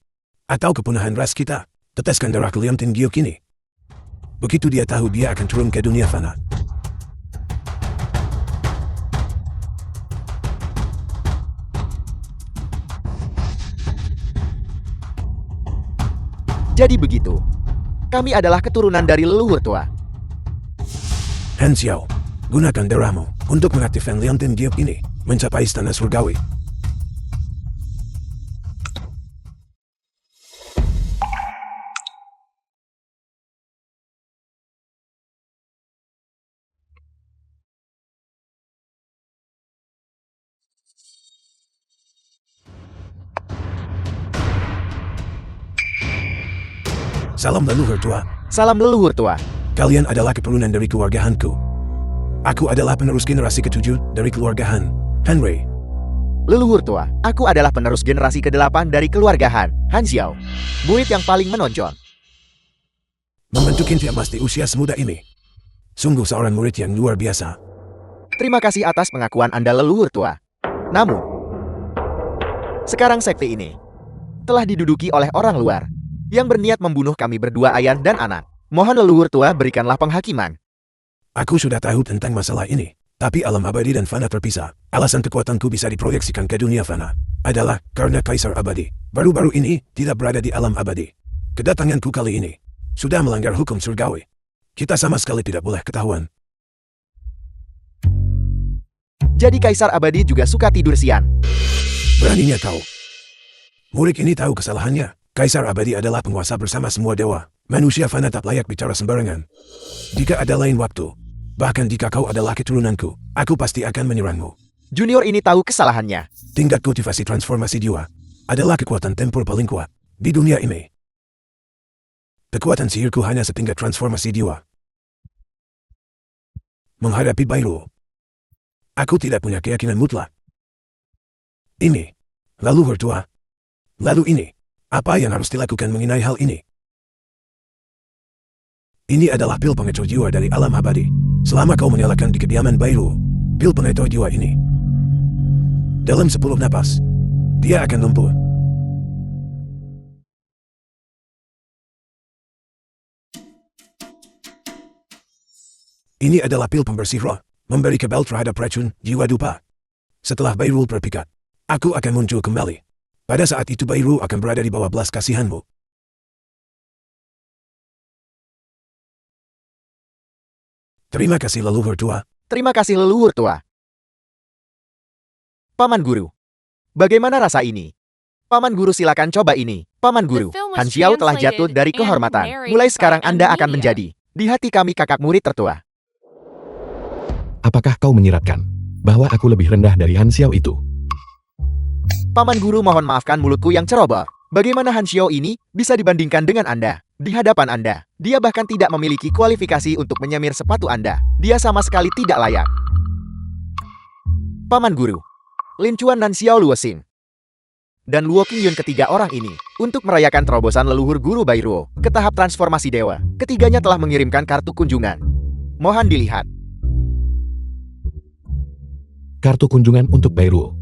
atau kepunahan ras kita, Teteskan darah ke Liam Tin Giok ini. Begitu dia tahu dia akan turun ke dunia fana. Jadi begitu. Kami adalah keturunan dari leluhur tua. Han Xiao, gunakan darahmu untuk mengaktifkan Liam Tin Giok ini, mencapai istana surgawi. Salam leluhur tua. Salam leluhur tua. Kalian adalah keturunan dari keluarga Hanku. Aku adalah penerus generasi ke-7 dari keluarga Han, Henry. Leluhur tua, aku adalah penerus generasi ke-8 dari keluarga Han, Han Xiao. Murid yang paling menonjol. Membentuk inti emas di usia semuda ini. Sungguh seorang murid yang luar biasa. Terima kasih atas pengakuan Anda leluhur tua. Namun, sekarang sekte ini telah diduduki oleh orang luar yang berniat membunuh kami berdua ayah dan anak. Mohon leluhur tua berikanlah penghakiman. Aku sudah tahu tentang masalah ini, tapi alam abadi dan fana terpisah. Alasan kekuatanku bisa diproyeksikan ke dunia fana adalah karena Kaisar Abadi baru-baru ini tidak berada di alam abadi. Kedatanganku kali ini sudah melanggar hukum surgawi. Kita sama sekali tidak boleh ketahuan. Jadi Kaisar Abadi juga suka tidur siang. Beraninya kau. Murid ini tahu kesalahannya. Kaisar Abadi adalah penguasa bersama semua dewa. Manusia fana tak layak bicara sembarangan. Jika ada lain waktu, bahkan jika kau adalah keturunanku, aku pasti akan menyerangmu. Junior ini tahu kesalahannya. Tingkat kultivasi transformasi jiwa adalah kekuatan tempur paling kuat di dunia ini. Kekuatan sihirku hanya setingkat transformasi jiwa. Menghadapi Bairu, aku tidak punya keyakinan mutlak. Ini, leluhur tua. Lalu ini, apa yang harus dilakukan mengenai hal ini? Ini adalah pil pengecor jiwa dari alam abadi. Selama kau menyalakan di kediaman Bairu, pil pengecor jiwa ini, dalam 10 napas, dia akan lumpuh. Ini adalah pil pembersih roh, memberi kebal terhadap racun jiwa dupa. Setelah Bairu berpikat, aku akan muncul kembali. Pada saat itu Bairu akan berada di bawah belas kasihanmu. Terima kasih leluhur tua. Terima kasih leluhur tua. Paman Guru, bagaimana rasa ini? Paman Guru silakan coba ini. Paman Guru, Han Xiao telah jatuh dari kehormatan. Mulai sekarang Anda akan menjadi di hati kami kakak murid tertua. Apakah kau menyiratkan bahwa aku lebih rendah dari Han Xiao itu? Paman Guru mohon maafkan mulutku yang ceroboh. Bagaimana Han Xiao ini bisa dibandingkan dengan Anda? Di hadapan Anda, dia bahkan tidak memiliki kualifikasi untuk menyemir sepatu Anda. Dia sama sekali tidak layak. Paman Guru, Lin Chuan dan Xiao Luoxing dan Luo Qingyun ketiga orang ini untuk merayakan terobosan leluhur Guru Bairuo ke tahap transformasi dewa. Ketiganya telah mengirimkan kartu kunjungan. Mohon dilihat. Kartu kunjungan untuk Bairuo.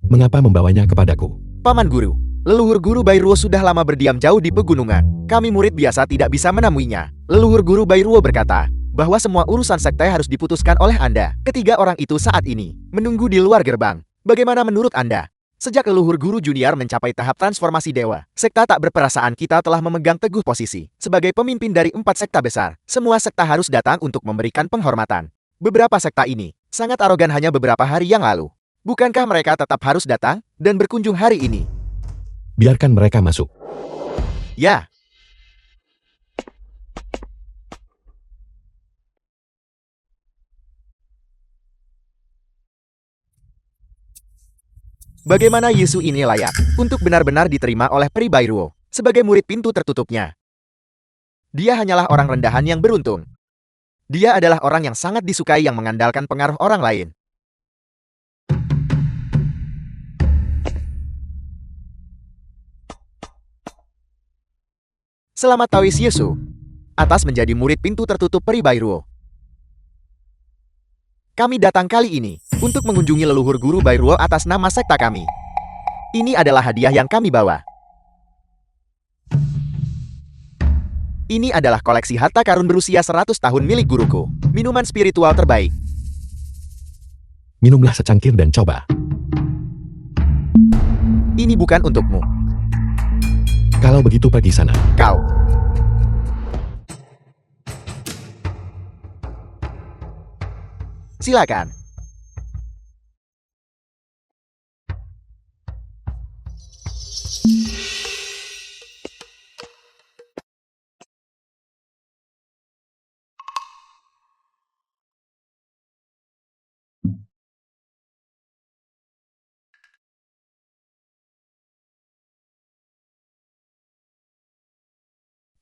Mengapa membawanya kepadaku? Paman Guru, leluhur Guru Bairuo sudah lama berdiam jauh di pegunungan. Kami murid biasa tidak bisa menemuinya. Leluhur Guru Bairuo berkata bahwa semua urusan sekte harus diputuskan oleh Anda. Ketiga orang itu saat ini menunggu di luar gerbang. Bagaimana menurut Anda? Sejak leluhur Guru Junior mencapai tahap transformasi dewa, sekta tak berperasaan kita telah memegang teguh posisi sebagai pemimpin dari 4 sekta besar. Semua sekta harus datang untuk memberikan penghormatan. Beberapa sekta ini sangat arogan hanya beberapa hari yang lalu. Bukankah mereka tetap harus datang dan berkunjung hari ini? Biarkan mereka masuk. Ya. Bagaimana Yesu ini layak untuk benar-benar diterima oleh Peri Bairuo sebagai murid pintu tertutupnya? Dia hanyalah orang rendahan yang beruntung. Dia adalah orang yang sangat disukai yang mengandalkan pengaruh orang lain. Selamat Tawis Yesu atas menjadi murid pintu tertutup Peri Bairuo. Kami datang kali ini untuk mengunjungi leluhur Guru Bairuo atas nama sekta kami. Ini adalah hadiah yang kami bawa. Ini adalah koleksi harta karun berusia 100 tahun milik guruku. Minuman spiritual terbaik. Minumlah secangkir dan coba. Ini bukan untukmu. Kalau begitu pergi sana. Kau. Silakan.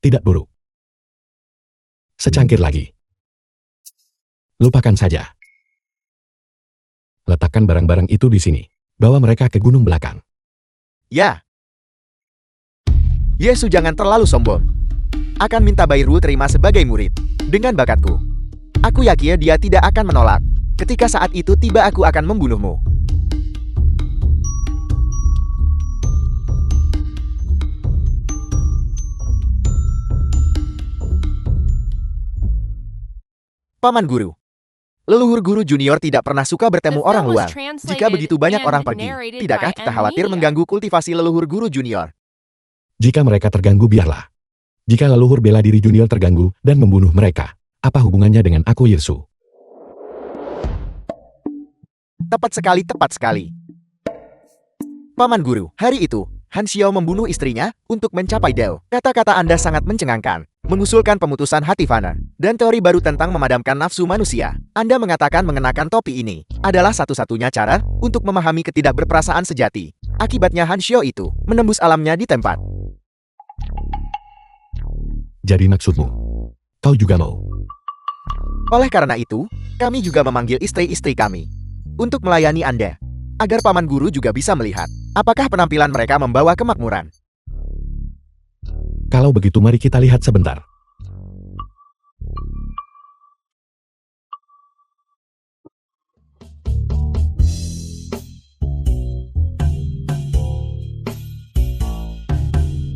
Tidak buruk. Secangkir lagi. Lupakan saja. Letakkan barang-barang itu di sini. Bawa mereka ke gunung belakang. Ya. Yesu jangan terlalu sombong. Akan minta Bairu terima sebagai murid. Dengan bakatku. Aku yakin dia tidak akan menolak. Ketika saat itu tiba aku akan membunuhmu. Paman Guru. Leluhur guru junior tidak pernah suka bertemu orang luar. Jika begitu banyak orang pergi, tidakkah kita khawatir mengganggu kultivasi leluhur guru junior? Jika mereka terganggu biarlah. Jika leluhur bela diri junior terganggu dan membunuh mereka, apa hubungannya dengan aku Yesu? Tepat sekali, tepat sekali. Paman Guru, hari itu, Han Xiao membunuh istrinya untuk mencapai Dao. Kata-kata Anda sangat mencengangkan. Mengusulkan pemutusan hati fana, dan teori baru tentang memadamkan nafsu manusia. Anda mengatakan mengenakan topi ini adalah satu-satunya cara untuk memahami ketidakberperasaan sejati. Akibatnya Han Xiao itu menembus alamnya di tempat. Jadi maksudmu, kau juga mau? Oleh karena itu, kami juga memanggil istri-istri kami untuk melayani Anda, agar Paman Guru juga bisa melihat apakah penampilan mereka membawa kemakmuran. Kalau begitu mari kita lihat sebentar.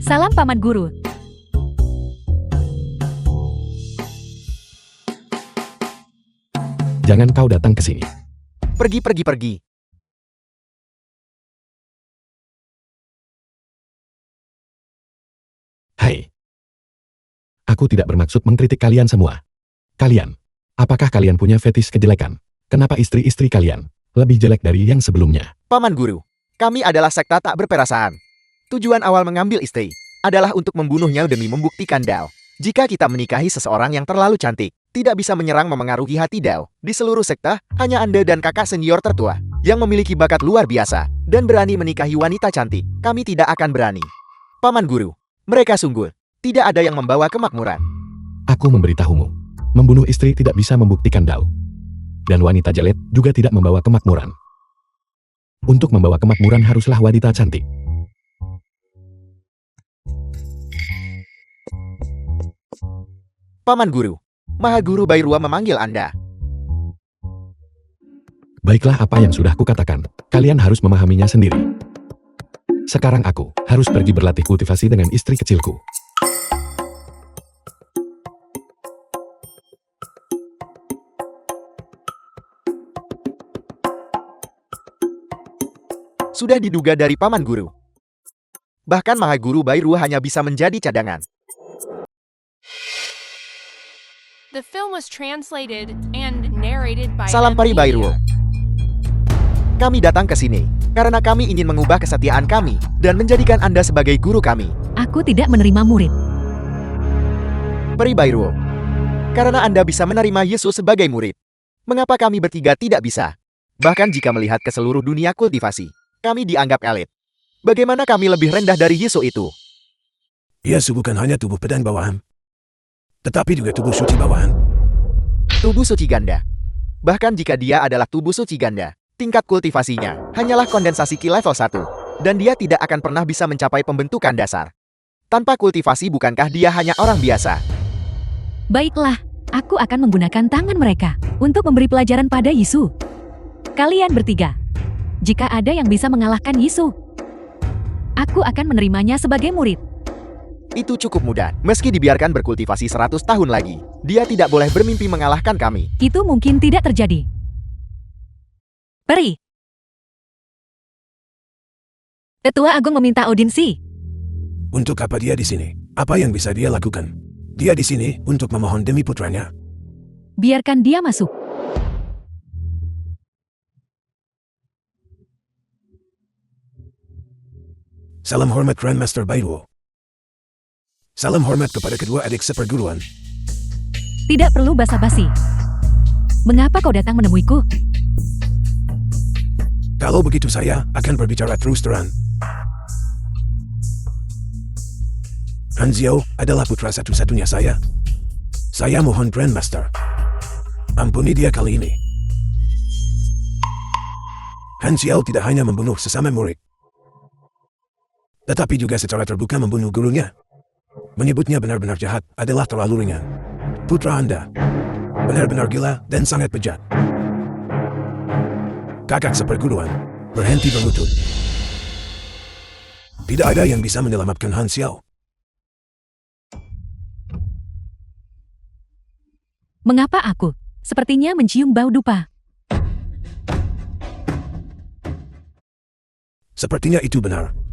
Salam Paman Guru. Jangan kau datang ke sini. Pergi, pergi, pergi. Hai. Aku tidak bermaksud mengkritik kalian semua. Kalian, apakah kalian punya fetis kejelekan? Kenapa istri-istri kalian lebih jelek dari yang sebelumnya? Paman Guru, kami adalah sekta tak berperasaan. Tujuan awal mengambil istri adalah untuk membunuhnya demi membuktikan Dao. Jika kita menikahi seseorang yang terlalu cantik, tidak bisa menyerang memengaruhi hati Dao. Di seluruh sekta, hanya Anda dan kakak senior tertua yang memiliki bakat luar biasa dan berani menikahi wanita cantik. Kami tidak akan berani. Paman Guru, mereka sungguh tidak ada yang membawa kemakmuran. Aku memberitahumu, membunuh istri tidak bisa membuktikan Dao. Dan wanita jelek juga tidak membawa kemakmuran. Untuk membawa kemakmuran haruslah wanita cantik. Paman Guru, Maha Guru Bairua memanggil Anda. Baiklah apa yang sudah kukatakan, kalian harus memahaminya sendiri. Sekarang aku harus pergi berlatih kultivasi dengan istri kecilku. Sudah diduga dari Paman Guru. Bahkan Maha Guru Bairua hanya bisa menjadi cadangan. The film was translated and narrated by Salam Pari Bairuo. Kami datang ke sini karena kami ingin mengubah kesetiaan kami dan menjadikan Anda sebagai guru kami. Aku tidak menerima murid. Peri Bairuo. Karena Anda bisa menerima Yesus sebagai murid. Mengapa kami bertiga tidak bisa? Bahkan jika melihat ke seluruh dunia kultivasi, kami dianggap elit. Bagaimana kami lebih rendah dari Yesus itu? Yesus bukan hanya tubuh pedang bawahan, tetapi juga tubuh suci bawahan. Tubuh suci ganda. Bahkan jika dia adalah tubuh suci ganda, tingkat kultivasinya hanyalah kondensasi ki level 1, dan dia tidak akan pernah bisa mencapai pembentukan dasar. Tanpa kultivasi bukankah dia hanya orang biasa? Baiklah, aku akan menggunakan tangan mereka untuk memberi pelajaran pada Yisu. Kalian bertiga, jika ada yang bisa mengalahkan Yisu, aku akan menerimanya sebagai murid. Itu cukup mudah. Meski dibiarkan berkultivasi 100 tahun lagi, dia tidak boleh bermimpi mengalahkan kami. Itu mungkin tidak terjadi. Peri. Tetua Agung meminta audiensi. Untuk apa dia di sini? Apa yang bisa dia lakukan? Dia di sini untuk memohon demi putranya. Biarkan dia masuk. Salam hormat Grandmaster Baiduo. Salam hormat kepada kedua adik seperguruan. Tidak perlu basa-basi. Mengapa kau datang menemuiku? Kalau begitu saya akan berbicara terus terang. Han Xiao adalah putra satu-satunya saya. Saya mohon Grandmaster, ampuni dia kali ini. Han Xiao tidak hanya membunuh sesama murid, tetapi juga secara terbuka membunuh gurunya. Menyebutnya benar-benar jahat adalah terlalu ringan. Putra Anda benar-benar gila dan sangat bejat. Kakak seperguruan, berhenti berlutut. Tidak ada yang bisa menyelamatkan Han Xiao. Mengapa aku sepertinya mencium bau dupa? Sepertinya itu benar.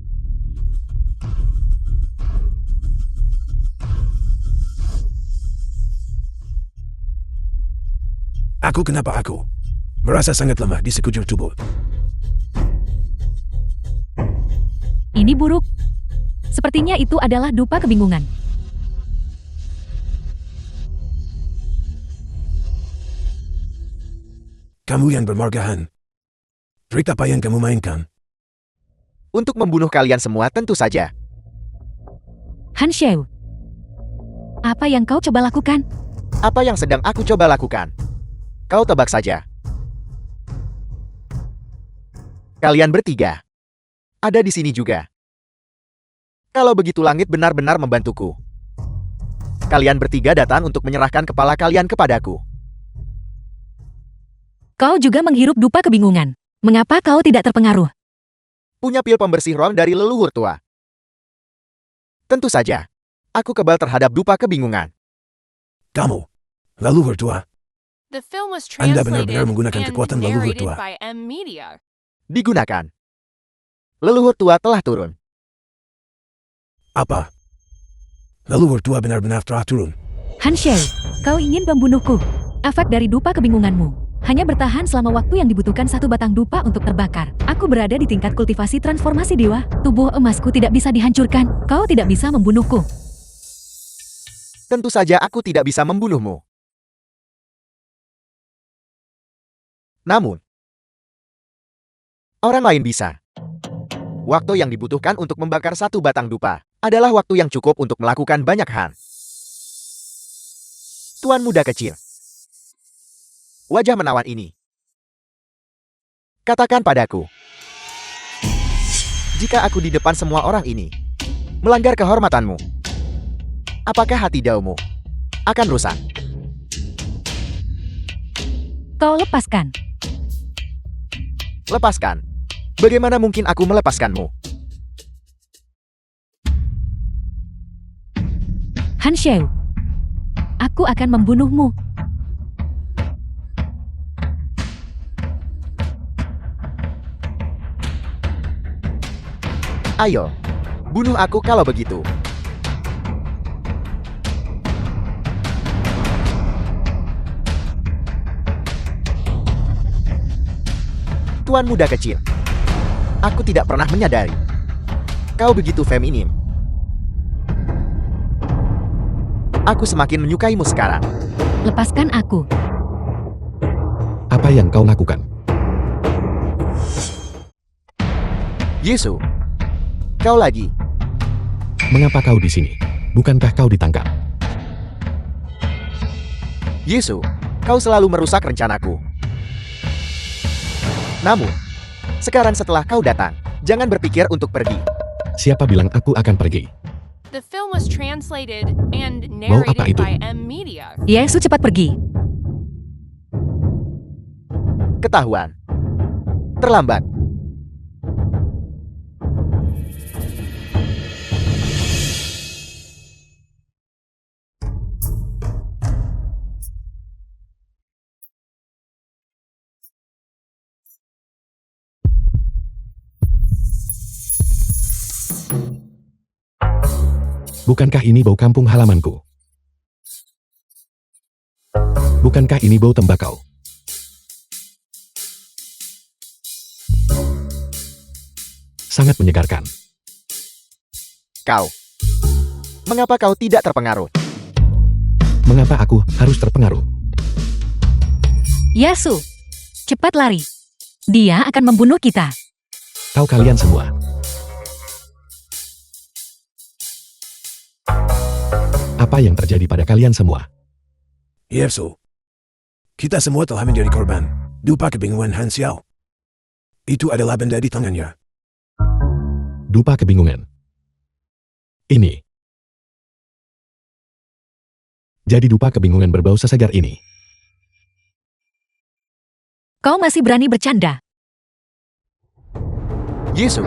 Kenapa aku merasa sangat lemah di sekujur tubuh. Ini buruk. Sepertinya itu adalah dupa kebingungan. Kamu yang bermargahan. Trik apa yang kamu mainkan? Untuk membunuh kalian semua tentu saja. Han Xiao, apa yang kau coba lakukan? Apa yang sedang aku coba lakukan? Kau tebak saja. Kalian bertiga ada di sini juga. Kalau begitu langit benar-benar membantuku. Kalian bertiga datang untuk menyerahkan kepala kalian kepadaku. Kau juga menghirup dupa kebingungan. Mengapa kau tidak terpengaruh? Punya pil pembersih roh dari leluhur tua. Tentu saja, aku kebal terhadap dupa kebingungan. Kamu, leluhur tua. The film was Anda translated benar-benar menggunakan and kekuatan leluhur narrated tua. by M Media. Digunakan. Leluhur tua telah turun. Apa? Leluhur tua benar-benar telah turun. Han Xiao, kau ingin membunuhku. Efek dari dupa kebingunganmu hanya bertahan selama waktu yang dibutuhkan satu batang dupa untuk terbakar. Aku berada di tingkat kultivasi transformasi dewa. Tubuh emasku tidak bisa dihancurkan. Kau tidak bisa membunuhku. Tentu saja aku tidak bisa membunuhmu. Namun, orang lain bisa. Waktu yang dibutuhkan untuk membakar satu batang dupa adalah waktu yang cukup untuk melakukan banyak hal. Tuan muda kecil. Wajah menawan ini. Katakan padaku. Jika aku di depan semua orang ini melanggar kehormatanmu, apakah hati daumu akan rusak? Kau lepaskan. Lepaskan. Bagaimana mungkin aku melepaskanmu? Han Xiao, aku akan membunuhmu. Ayo, bunuh aku kalau begitu. Tuan muda kecil, aku tidak pernah menyadari. Kau begitu feminim. Aku semakin menyukaimu sekarang. Lepaskan aku. Apa yang kau lakukan? Yesu, kau lagi. Mengapa kau di sini? Bukankah kau ditangkap? Yesu, kau selalu merusak rencanaku. Namun, sekarang setelah kau datang, jangan berpikir untuk pergi. Siapa bilang aku akan pergi? The film was translated and Mau apa narrated itu? by M Media. Yesu cepat pergi. Ketahuan. Terlambat. Bukankah ini bau kampung halamanku? Bukankah ini bau tembakau? Sangat menyegarkan. Kau. Mengapa kau tidak terpengaruh? Mengapa aku harus terpengaruh? Yasu, cepat lari. Dia akan membunuh kita. Kau kalian semua. Apa yang terjadi pada kalian semua? Yesu. Kita semua telah menjadi korban. Dupa kebingungan Han Xiao. Itu adalah benda di tangannya. Dupa kebingungan. Ini. Jadi dupa kebingungan berbau sesegar ini. Kau masih berani bercanda. Yesu.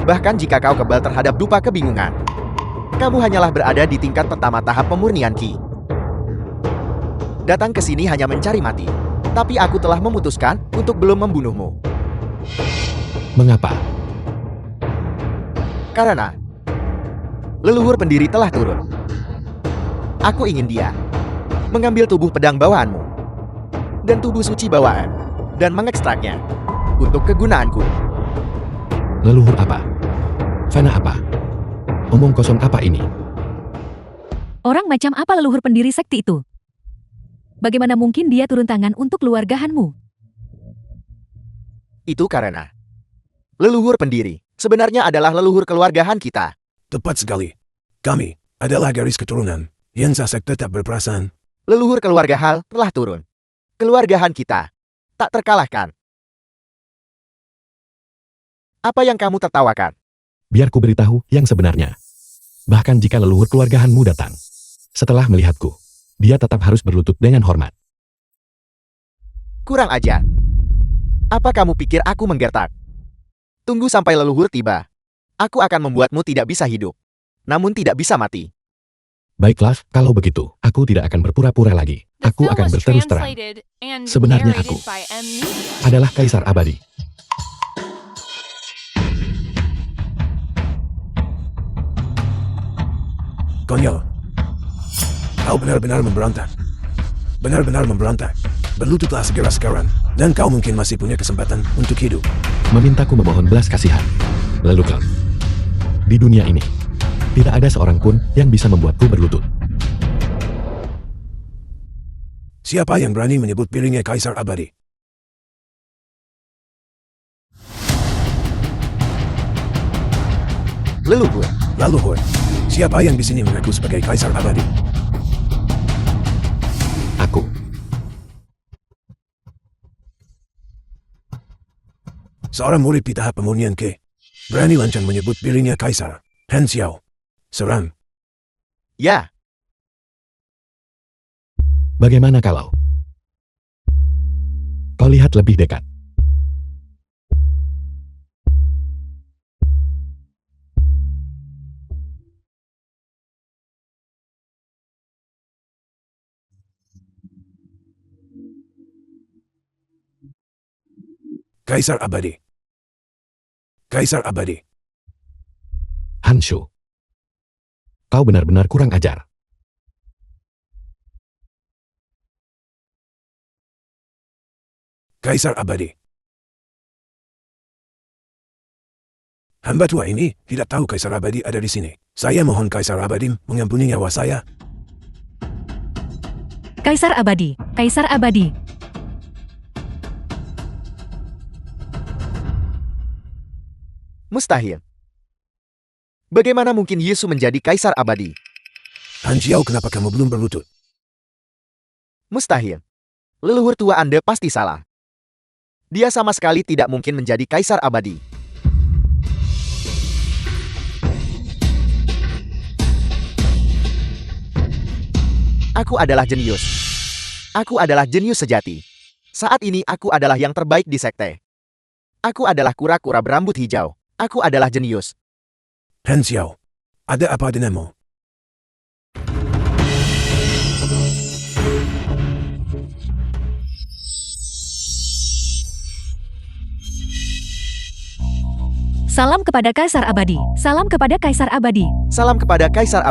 Bahkan jika kau kebal terhadap dupa kebingungan, kamu hanyalah berada di tingkat pertama tahap pemurnian Ki. Datang ke sini hanya mencari mati, tapi aku telah memutuskan untuk belum membunuhmu. Mengapa? Karena leluhur pendiri telah turun. Aku ingin dia mengambil tubuh pedang bawaanmu dan tubuh suci bawaan dan mengekstraknya untuk kegunaanku. Leluhur apa? Fana apa? Omong kosong apa ini? Orang macam apa leluhur pendiri sekti itu? Bagaimana mungkin dia turun tangan untuk keluargaanmu? Itu karena leluhur pendiri sebenarnya adalah leluhur keluargahan kita. Tepat sekali. Kami adalah garis keturunan yang sasek tetap berperasaan. Leluhur keluarga Hal telah turun. Keluargahan kita tak terkalahkan. Apa yang kamu tertawakan? Biar ku beritahu yang sebenarnya. Bahkan jika leluhur keluargaanmu datang, setelah melihatku, dia tetap harus berlutut dengan hormat. Kurang ajar. Apa kamu pikir aku menggertak? Tunggu sampai leluhur tiba. Aku akan membuatmu tidak bisa hidup, namun tidak bisa mati. Baiklah, kalau begitu, aku tidak akan berpura-pura lagi. The Aku film akan was berterus terang. translated and Sebenarnya narrated aku by M. Media. adalah kaisar abadi. Konyol. Kau benar-benar memberontak. Benar-benar memberontak. Berlututlah segera sekarang, dan kau mungkin masih punya kesempatan untuk hidup. Memintaku memohon belas kasihan. Lalu kau. Di dunia ini, tidak ada seorang pun yang bisa membuatku berlutut. Siapa yang berani menyebut piringnya kaisar abadi? Leluhur. Leluhur. Siapa yang di sini mengaku sebagai kaisar abadi? Aku. Seorang murid di tahap pemurnian ke. Berani lancang menyebut piringnya kaisar. Han Xiao. Seram. Ya, Bagaimana kalau kau lihat lebih dekat? Kaisar abadi. Kaisar abadi. Hanshu. Kau benar-benar kurang ajar. Kaisar abadi. Hamba tua ini tidak tahu kaisar abadi ada di sini. Saya mohon kaisar abadi mengampuni nyawa saya. Kaisar abadi, kaisar abadi. mustahil. Bagaimana mungkin Yesus menjadi kaisar abadi? Han Xiao, kenapa kamu belum berlutut? Mustahil. Leluhur tua Anda pasti salah. Dia sama sekali tidak mungkin menjadi kaisar abadi. Aku adalah jenius. Aku adalah jenius sejati. Saat ini aku adalah yang terbaik di sekte. Aku adalah kura-kura berambut hijau. Aku adalah jenius. Han Xiao, ada apa denganmu? Salam kepada Kaisar Abadi. Salam kepada Kaisar Abadi. Salam kepada Kaisar Abadi.